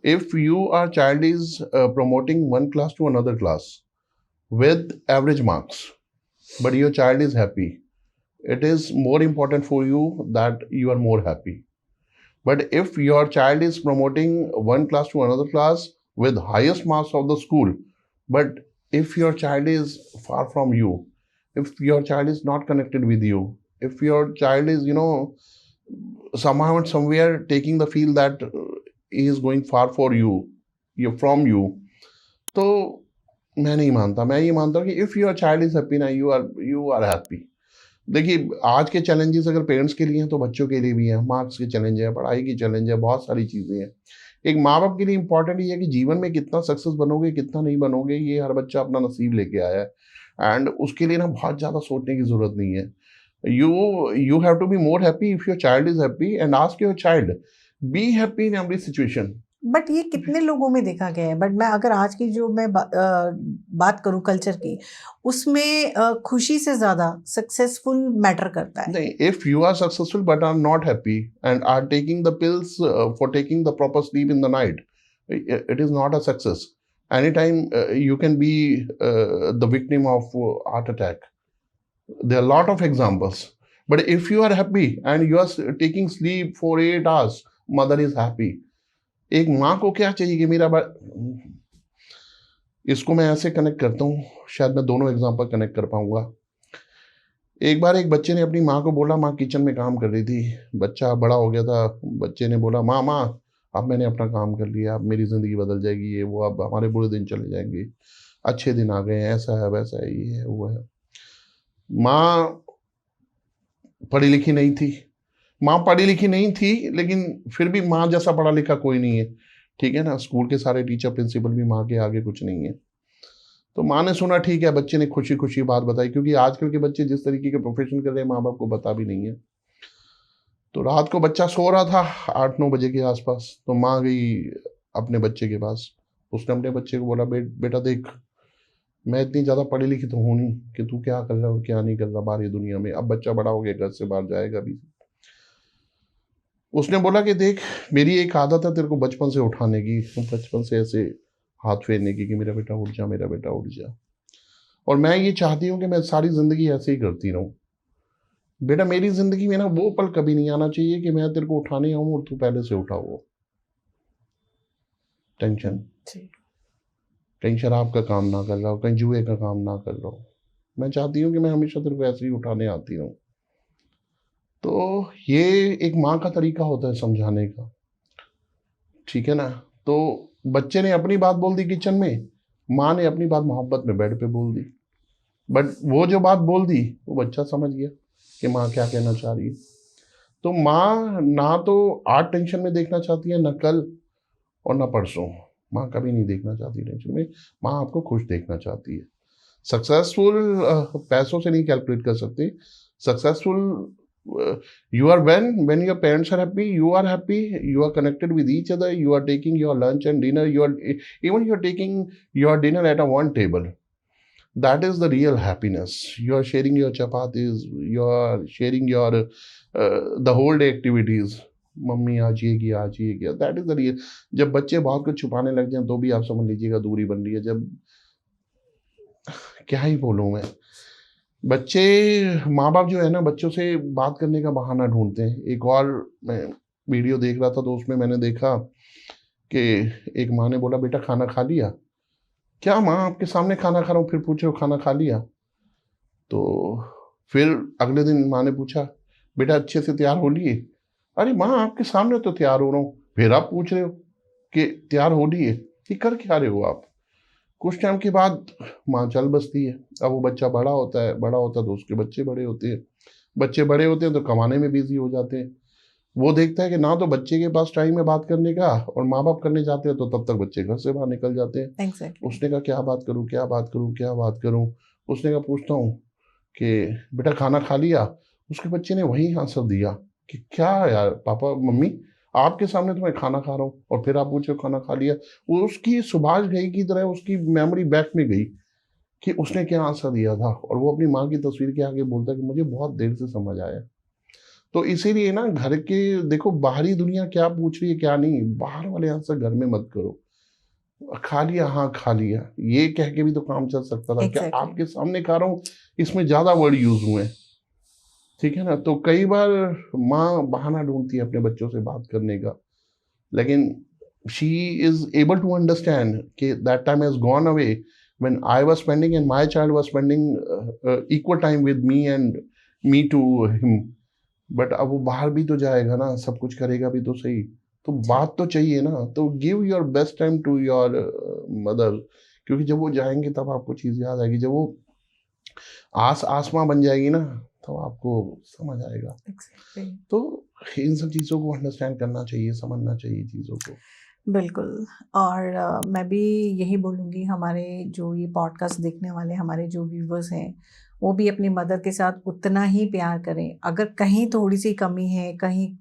if you are child is promoting one class to another class with average marks, but your child is happy, it is more important for you that you are more happy. But if your child is promoting one class to another class with highest marks of the school, but if your child is far from you, if your child is not connected with you, if your child is, somehow and somewhere taking the feel that he is going far for you, from you, तो मैं नहीं मानता, मैं ये मानता हूँ कि if your child is happy ना, यू आर हैप्पी। देखिए आज के चैलेंजेस अगर पेरेंट्स के लिए हैं तो बच्चों के लिए भी हैं, मार्क्स के चैलेंज है, पढ़ाई की चैलेंज है, बहुत सारी चीज़ें हैं। एक माँ बाप के लिए इंपॉर्टेंट ये है कि जीवन में कितना सक्सेस बनोगे कितना नहीं बनोगे ये हर बच्चा अपना नसीब लेके आया है, एंड उसके लिए ना बहुत ज़्यादा सोचने की ज़रूरत नहीं है। You have to be more happy if your child is happy, and ask your child be happy in every situation. But ये कितने लोगों में देखा गया है? बट मैं अगर आज की जो मैं बात करूं कल्चर की, उसमें खुशी से ज्यादा सक्सेसफुल मैटर करता है। नहीं, if you are successful but are not happy and are taking the pills for taking the proper sleep in the night, it is not a success. Anytime you can be the victim of heart attack. There are a lot of examples. But if you are happy and you are taking sleep for 8 hours, mother is happy. एक माँ को क्या चाहिए कि इसको मैं ऐसे connect करता हूँ, शायद मैं दोनों एग्जांपल कनेक्ट कर पाऊंगा। एक बार एक बच्चे ने अपनी माँ को बोला, माँ किचन में काम कर रही थी, बच्चा बड़ा हो गया था, बच्चे ने बोला, माँ माँ अब मैंने अपना काम कर लिया, अब मेरी ज़िंदगी बदल जाएगी, ये वो, अब हमारे बुरे दिन चले जाएंगे, अच्छे दिन आ गए हैं, ऐसा है वैसा है, ये है वो है। माँ पढ़ी लिखी नहीं थी, माँ पढ़ी लिखी नहीं थी, लेकिन फिर भी माँ जैसा पढ़ा लिखा कोई नहीं है, ठीक है ना। स्कूल के सारे टीचर प्रिंसिपल भी माँ के आगे कुछ नहीं है। तो माँ ने सुना, ठीक है, बच्चे ने खुशी खुशी बात बताई, क्योंकि आजकल के बच्चे जिस तरीके के प्रोफेशन कर रहे हैं माँ बाप को पता भी नहीं है। तो रात को बच्चा सो रहा था 8-9 बजे के आसपास, तो माँ गई अपने बच्चे के पास। उसने अपने बच्चे को बोला, बेटा देख, मैं इतनी ज़्यादा पढ़ी लिखी तो हूँ नहीं कि तू क्या कर रहा है और क्या नहीं कर रहा बाहर दुनिया में, अब बच्चा बड़ा हो गया, घर से बाहर जाएगा भी। उसने बोला कि देख, मेरी एक आदत है तेरे को बचपन से उठाने की, बचपन से ऐसे हाथ फेरने की कि मेरा बेटा उठ जा, मेरा बेटा उठ जा, और मैं ये चाहती हूँ कि मैं सारी ज़िंदगी ऐसे ही करती रहूँ। बेटा मेरी ज़िंदगी में ना वो पल कभी नहीं आना चाहिए कि मैं तेरे को उठाने आऊँ और तू पहले से उठा हो। टेंशन, कहीं शराब का काम ना कर रहा हो, कहीं जुए का काम ना कर रहा हो। मैं चाहती हूँ कि मैं हमेशा तेरे को ऐसे ही उठाने आती रहूँ। तो ये एक माँ का तरीका होता है समझाने का, ठीक है ना। तो बच्चे ने अपनी बात बोल दी किचन में, माँ ने अपनी बात मोहब्बत में बेड पे बोल दी। बट वो जो बात बोल दी वो बच्चा समझ गया कि माँ क्या कहना चाह रही है। तो माँ ना तो आज टेंशन में देखना चाहती है, ना कल और ना परसों। माँ कभी नहीं देखना चाहती टेंशन में, माँ आपको खुश देखना चाहती है। सक्सेसफुल पैसों से नहीं कैलकुलेट कर सकते। Successful you are when your parents are happy, you are happy, you are connected with each other, you are taking your lunch and dinner, you are taking your dinner at a one table. That is the real happiness. You are sharing your chapatis, you are sharing your the whole day activities. Mummy आज ये किया, that is the real. जब बच्चे बहुत कुछ छुपाने लग जाए तो भी आप समझ लीजिएगा दूरी बन रही है। जब क्या ही बोलूँ मैं, बच्चे, माँ बाप जो है ना, बच्चों से बात करने का बहाना ढूंढते हैं। एक और मैं वीडियो देख रहा था तो उसमें मैंने देखा कि एक माँ ने बोला, बेटा खाना खा लिया? क्या माँ, आपके सामने खाना खा रहा हूँ फिर पूछे हो खाना खा लिया? तो फिर अगले दिन माँ ने पूछा, बेटा अच्छे से तैयार हो लिए? अरे माँ, आपके सामने तो तैयार हो रहा हूँ, फिर आप पूछ रहे हो कि तैयार हो लिए? ये कर क्या रहे हो आप? कुछ टाइम के बाद माँ चल बसती है। अब वो बच्चा बड़ा होता है तो उसके बच्चे बड़े होते हैं, बच्चे बड़े होते हैं तो कमाने में बिजी हो जाते हैं। वो देखता है कि ना तो बच्चे के पास टाइम है बात करने का, और माँ बाप करने जाते हैं तो तब तक बच्चे घर से बाहर निकल जाते हैं। Exactly. उसने कहा क्या बात करूँ, क्या बात करूँ, क्या बात करूँ? उसने कहा पूछता हूँ कि बेटा खाना खा लिया? उसके बच्चे ने वही आंसर दिया कि क्या यार पापा मम्मी, आपके सामने तो मैं खाना खा रहा हूँ और फिर आप पूछे खाना खा लिया। वो उसकी सुभाष घई की तरह उसकी मेमोरी बैक में गई कि उसने क्या आंसर दिया था, और वो अपनी माँ की तस्वीर के आगे बोलता कि मुझे बहुत देर से समझ आया। तो इसीलिए ना, घर के देखो बाहरी दुनिया क्या पूछ रही है क्या नहीं, बाहर वाले आंसर घर में मत करो। खा लिया, हाँ खा लिया, ये कह के भी तो काम चल सकता था। क्या आपके सामने खा रहा हूँ, इसमें ज्यादा वर्ड यूज हुए, ठीक है ना। तो कई बार माँ बहाना ढूंढती है अपने बच्चों से बात करने का, लेकिन she is able to understand कि that time has gone away when I was spending and my child was spending equal time with me and me to him. But अब वो बाहर भी तो जाएगा ना, सब कुछ करेगा भी तो सही, तो बात तो चाहिए ना। तो give your best time to your mother, क्योंकि जब वो जाएंगे तब आपको चीज़ याद आएगी। जब वो आसमां बन जाएगी ना, तो आपको समझ आएगा। Exactly. तो इन सब चीज़ों को अंडरस्टैंड करना चाहिए, समझना चाहिए चीज़ों को। बिल्कुल। और मैं भी यही बोलूँगी, हमारे जो ये पॉडकास्ट देखने वाले हमारे जो व्यूवर्स हैं, वो भी अपनी मदर के साथ उतना ही प्यार करें। अगर कहीं थोड़ी सी कमी है, कहीं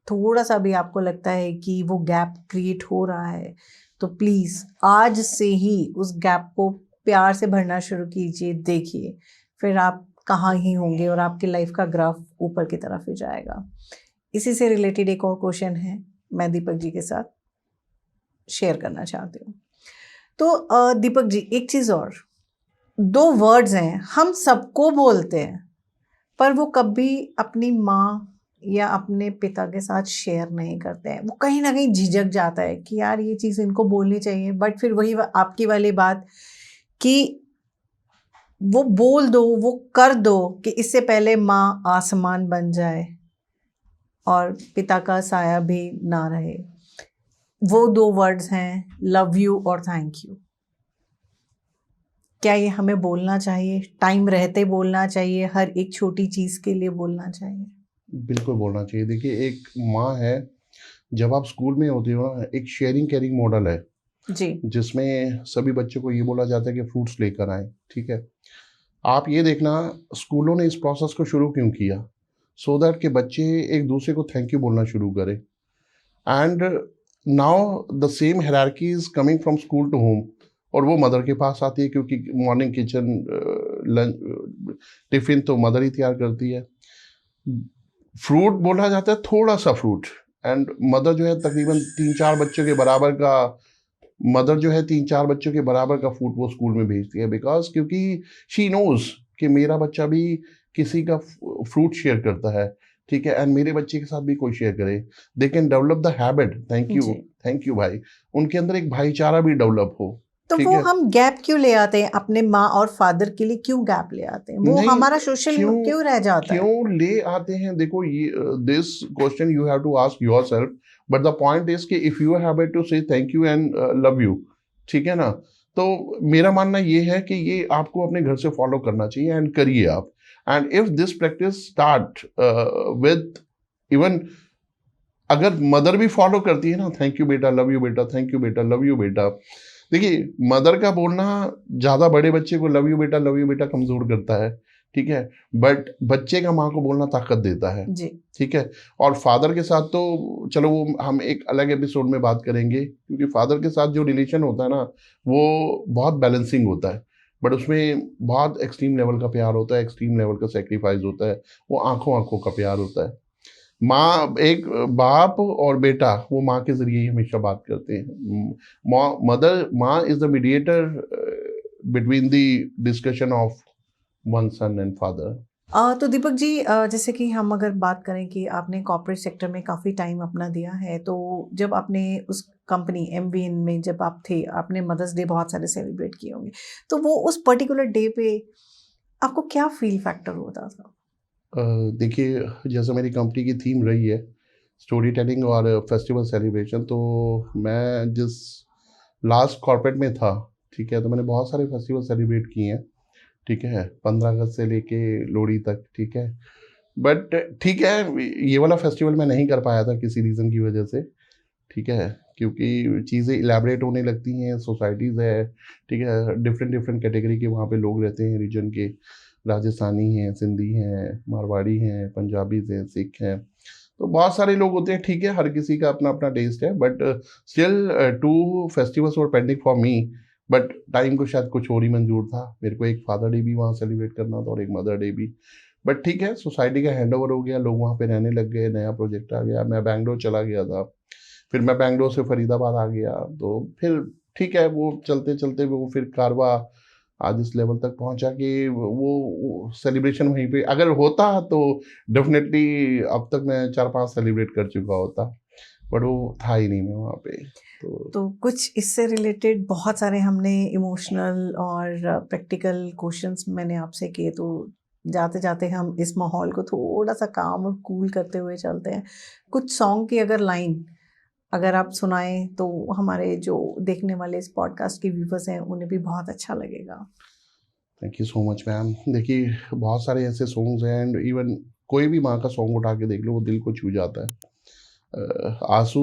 थोड़ा सा भी आपको लगता है कि वो गैप क्रिएट हो रहा है, तो प्लीज़ आज से ही उस गैप को प्यार से भरना शुरू कीजिए। देखिए फिर आप कहाँ ही होंगे और आपकी लाइफ का ग्राफ ऊपर की तरफ ही जाएगा। इसी से रिलेटेड एक और क्वेश्चन है, मैं दीपक जी के साथ शेयर करना चाहती हूँ। तो दीपक जी, एक चीज़ और, 2 वर्ड्स हैं हम सबको बोलते हैं, पर वो कभी अपनी माँ या अपने पिता के साथ शेयर नहीं करते हैं। वो कहीं ना कहीं झिझक जाता है कि यार ये चीज़ इनको बोलनी चाहिए, बट फिर वही आपकी वाली बात कि वो बोल दो, वो कर दो कि इससे पहले माँ आसमान बन जाए और पिता का साया भी ना रहे। वो दो वर्ड्स हैं, लव यू और थैंक यू। क्या ये हमें बोलना चाहिए? टाइम रहते बोलना चाहिए? हर एक छोटी चीज़ के लिए बोलना चाहिए? बिल्कुल बोलना चाहिए। देखिए, एक माँ है, जब आप स्कूल में होते हो ना, एक शेयरिंग केयरिंग मॉडल है जी। जिसमें सभी बच्चों को ये बोला जाता है कि फ्रूट्स लेकर आएं। ठीक है, आप ये देखना स्कूलों ने इस प्रोसेस को शुरू क्यों किया, सो दैट कि बच्चे एक दूसरे को थैंक यू बोलना शुरू करें। And now the same hierarchy is coming from school to home, और वो मदर के पास आती है, क्योंकि मॉर्निंग किचन लंच टिफिन तो मदर ही तैयार करती है। फ्रूट बोला जाता है, थोड़ा सा फ्रूट, एंड मदर जो है तकरीबन 3-4 बच्चों के बराबर का, मदर जो है 3-4 बच्चों के बराबर का फूड वो स्कूल में भेजती है, बिकॉज क्योंकि शी नोज कि मेरा बच्चा भी किसी का फ्रूट शेयर करता है। ठीक है, एंड मेरे बच्चे के साथ भी कोई शेयर करे, they can develop the habit, जी। थैंक यू भाई, उनके अंदर एक भाईचारा भी डेवलप हो। तो ठीक वो है, हम गैप क्यों ले आते हैं अपने माँ और फादर के लिए? क्यों गैप ले आते हैं? वो नहीं, हमारा सोशल क्यों क्यों रह जाता है? क्यों ले आते हैं? देखो, ये this question you have to ask yourself, but the point is कि if you have to say thank you and love you, ठीक है ना, तो मेरा मानना ये है कि ये आपको अपने घर से फॉलो करना चाहिए, एंड करिए आप। And if this practice start with, even अगर मदर भी फॉलो करती है ना, थैंक यू बेटा, लव यू बेटा, थैंक यू बेटा, लव यू बेटा। देखिए, मदर का बोलना ज्यादा बड़े बच्चे को लव यू बेटा कमजोर करता है। ठीक है, बट बच्चे का माँ को बोलना ताकत देता है। जी। ठीक है, और फादर के साथ तो चलो वो हम एक अलग एपिसोड में बात करेंगे, क्योंकि फादर के साथ जो रिलेशन होता है ना, वो बहुत बैलेंसिंग होता है, बट उसमें बहुत एक्सट्रीम लेवल का प्यार होता है, एक्सट्रीम लेवल का सेक्रीफाइस होता है, वो आंखों आंखों का प्यार होता है। माँ, एक बाप और बेटा वो माँ के जरिए ही हमेशा बात करते हैं। माँ is the mediator between the discussion of one son and father. तो दीपक जी, जैसे कि हम अगर बात करें कि आपने कॉर्पोरेट सेक्टर में काफ़ी टाइम अपना दिया है, तो जब आपने उस कंपनी एमवीएन में जब आप थे, आपने मदर्स डे बहुत सारे सेलिब्रेट किए होंगे, तो वो उस पर्टिकुलर डे पे आपको क्या फील फैक्टर होता था? देखिए, जैसे मेरी कंपनी की थीम रही है स्टोरी टेलिंग और फेस्टिवल सेलिब्रेशन, तो मैं जिस लास्ट कॉर्पोरेट में था, ठीक है, तो मैंने बहुत सारे फेस्टिवल सेलिब्रेट किए हैं। ठीक है, 15 अगस्त से लेके लोहड़ी तक। ठीक है, बट ठीक है, ये वाला फेस्टिवल मैं नहीं कर पाया था किसी रीज़न की वजह से। ठीक है, क्योंकि चीज़ें इलेबरेट होने लगती हैं, सोसाइटीज़ है, ठीक है, डिफरेंट डिफरेंट कैटेगरी के वहाँ पे लोग रहते हैं रीजन के, राजस्थानी हैं, सिंधी हैं, मारवाड़ी हैं, पंजाबीज हैं, सिख हैं, तो बहुत सारे लोग होते हैं। ठीक है, हर किसी का अपना अपना टेस्ट है, but still 2 festivals were pending for me, but time को शायद कुछ और ही मंजूर था। मेरे को एक फादर डे भी वहाँ सेलिब्रेट करना था और एक मदर डे भी, बट ठीक है, सोसाइटी का हैंड ओवर हो गया, लोग वहाँ पे रहने लग गए, नया प्रोजेक्ट आ गया, मैं बैंगलोर चला गया था, फिर मैं बैंगलोर से फरीदाबाद आ गया, तो फिर ठीक है, वो चलते चलते वो फिर कारवा आज इस लेवल तक पहुंचा कि वो सेलिब्रेशन वहीं पे अगर होता तो डेफिनेटली अब तक मैं 4-5 सेलिब्रेट कर चुका होता, बट वो था ही नहीं मैं वहाँ पे। तो कुछ इससे रिलेटेड बहुत सारे हमने इमोशनल और प्रैक्टिकल क्वेश्चंस मैंने आपसे किए, तो जाते जाते हम इस माहौल को थोड़ा सा काम और कूल करते हुए चलते हैं। कुछ सॉन्ग की अगर लाइन अगर आप सुनाएं तो हमारे जो देखने वाले इस पॉडकास्ट के व्यूवर्स हैं उन्हें भी बहुत अच्छा लगेगा। Thank you so much ma'am. देखिए, बहुत सारे ऐसे सॉन्ग्स हैं, एंड इवन कोई भी माँ का सॉन्ग उठा के देख लो, वो दिल को छू जाता है। आंसू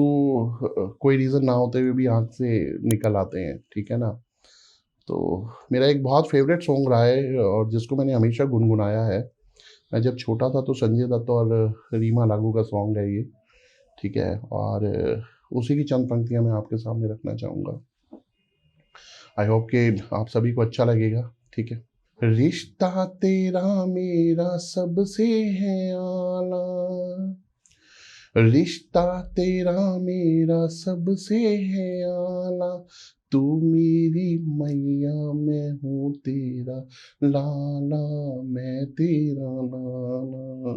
कोई रीज़न ना होते हुए भी आँख से निकल आते हैं। ठीक है ना, तो मेरा एक बहुत फेवरेट सॉन्ग रहा है और जिसको मैंने हमेशा गुनगुनाया है। मैं जब छोटा था तो संजय दत्त और रीमा लागू का सॉन्ग है ये। ठीक है, और उसी की चंद पंक्तियाँ मैं आपके सामने रखना चाहूँगा। आई होप कि आप सभी को अच्छा लगेगा। ठीक है, रिश्ता तेरा मेरा सबसे है आला, रिश्ता तेरा मेरा सबसे है आला, तू मेरी मैया मैं हूँ तेरा लाला, मैं तेरा लाला।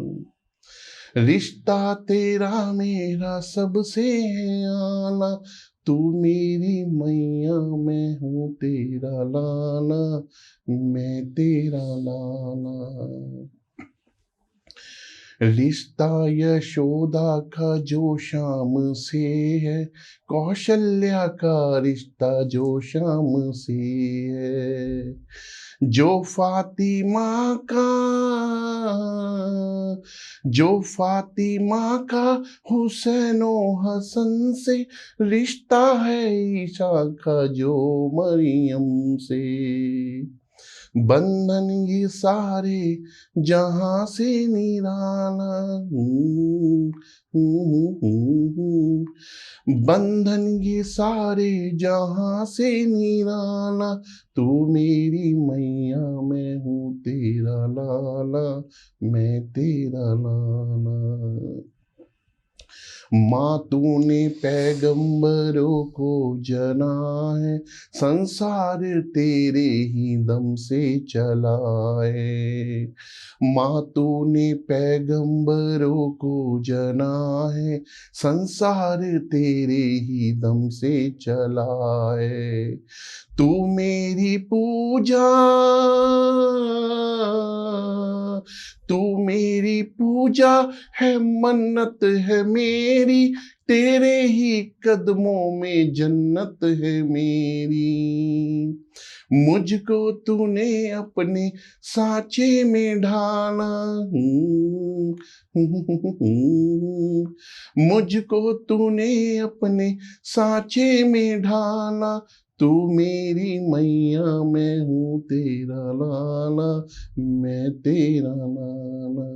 रिश्ता तेरा मेरा सबसे है आला, तू मेरी मैया मैं हूँ तेरा लाला, मैं तेरा लाला। रिश्ता यशोदा का जो शाम से है, कौशल्या का रिश्ता जो शाम से है, जो फातिमा का जो फातिमा का हुसैनो हसन से रिश्ता है, ईशा का जो मरियम से। बंधन ये सारे जहां से निराला, बंधन ये सारे जहां से निराला, तू मेरी मैया मैं हूँ तेरा लाला, मैं तेरा लाला। माँ तूने पैगंबरों को जना है, संसार तेरे ही दम से चला है। माँ तूने पैगंबरों को जना है, संसार तेरे ही दम से चला है। तू मेरी पूजा, तू मेरी पूजा है, मन्नत है मेरी, तेरे ही कदमों में जन्नत है मेरी। मुझको तूने अपने सांचे में ढाला, मुझको तूने अपने सांचे में ढाला, तू मेरी मैया मैं हूँ तेरा लाला, मैं तेरा लाला।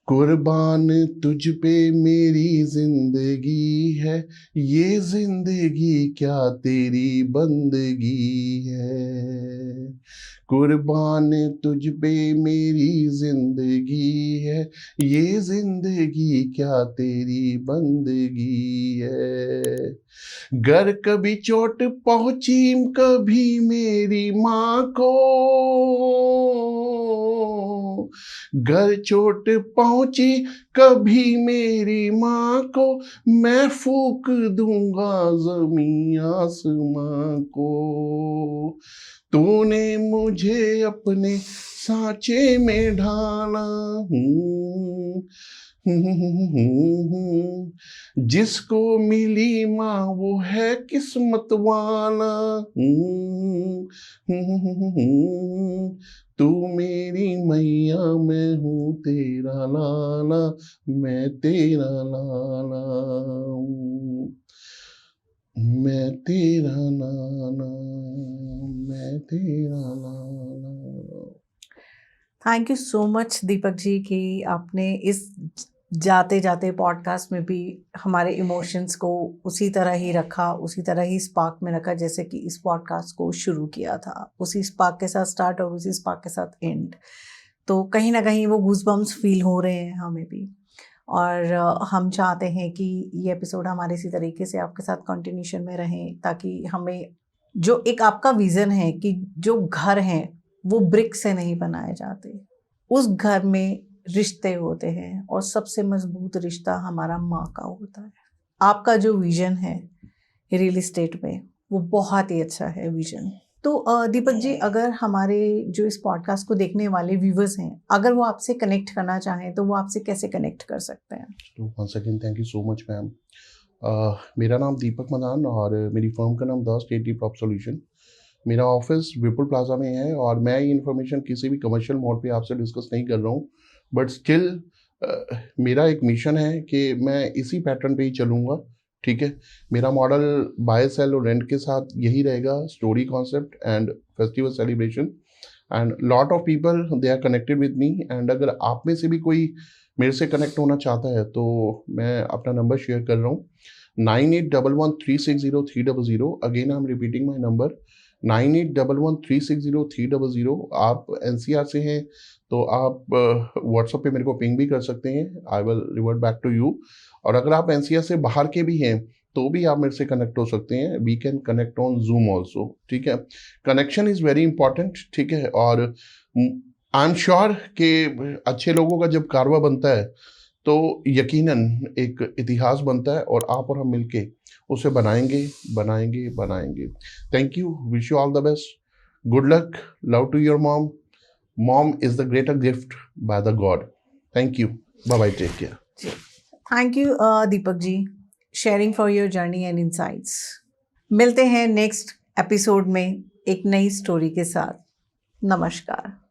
कुर्बान तुझ पे मेरी जिंदगी है, ये जिंदगी क्या तेरी बंदगी है। कुर्बान तुझ पे मेरी जिंदगी है, ये जिंदगी क्या तेरी बंदगी है। गर कभी चोट पहुंची कभी मेरी माँ को, घर चोट पहुंची कभी मेरी माँ को, मैं फूक दूंगा जमीन आसमां को। तूने मुझे अपने सांचे में ढाला, जिसको मिली माँ वो है किस्मत वाला। तू मेरी मैया मैं हूँ तेरा लाला, मैं तेरा लाला, मैं तेरा लाला, मैं तेरा लाला। Thank you so much Deepak ji कि आपने इस जाते जाते पॉडकास्ट में भी हमारे इमोशंस को उसी तरह ही रखा, उसी तरह ही स्पार्क में रखा जैसे कि इस पॉडकास्ट को शुरू किया था। उसी स्पार्क के साथ स्टार्ट और उसी स्पार्क के साथ एंड। तो कहीं ना कहीं वो गूज़बम्स फील हो रहे हैं हमें भी, और हम चाहते हैं कि ये एपिसोड हमारे इसी तरीके से आपके साथ कंटिन्यूशन में रहें, ताकि हमें जो एक आपका विज़न है कि जो घर हैं वो ब्रिक से नहीं बनाए जाते, उस घर में रिश्ते होते हैं और सबसे मजबूत रिश्ता हमारा माँ का होता है। आपका जो विजन है रियल एस्टेट में वो बहुत ही अच्छा है विजन। तो दीपक जी, अगर हमारे जो इस पॉडकास्ट को देखने वाले व्यूवर्स हैं, अगर वो आपसे कनेक्ट करना चाहें तो वो आपसे कैसे कनेक्ट कर सकते हैं? तो once again thank you so much ma'am. मेरा नाम दीपक मदान और मेरी फर्म का नाम द स्टेटी प्रॉप सॉल्यूशन। मेरा ऑफिस विपुल प्लाजा में है और मैं ये इन्फॉर्मेशन किसी भी कमर्शियल मोड पे आपसे डिस्कस नहीं कर रहा हूँ, बट स्टिल मेरा एक मिशन है कि मैं इसी पैटर्न पे ही चलूँगा। ठीक है, मेरा मॉडल बाय सेल और रेंट के साथ यही रहेगा, story concept and festival celebration, and lot of people they are connected with me. And अगर आप में से भी कोई मेरे से कनेक्ट होना चाहता है तो मैं अपना नंबर शेयर कर रहा हूँ, 9811360300। Again I am repeating my number, 9811360300। आप NCR से हैं तो आप व्हाट्सएप पे मेरे को पिंग भी कर सकते हैं, I will revert back to you. और अगर आप NCR से बाहर के भी हैं तो भी आप मेरे से कनेक्ट हो सकते हैं, we can connect on Zoom also, ठीक है। कनेक्शन इज़ वेरी इंपॉर्टेंट, ठीक है। और आई एम श्योर कि अच्छे लोगों का जब कारवा बनता है तो यकीनन एक इतिहास बनता है, और आप और हम मिलके उसे बनाएंगे बनाएंगे बनाएंगे। Thank you, wish you all the best, good luck, love to your mom. Mom is the greater gift by the God. Thank you, bye bye, take care. Thank you Deepak ji, sharing for your journey and insights. मिलते हैं next episode में एक नई story के साथ। नमस्कार।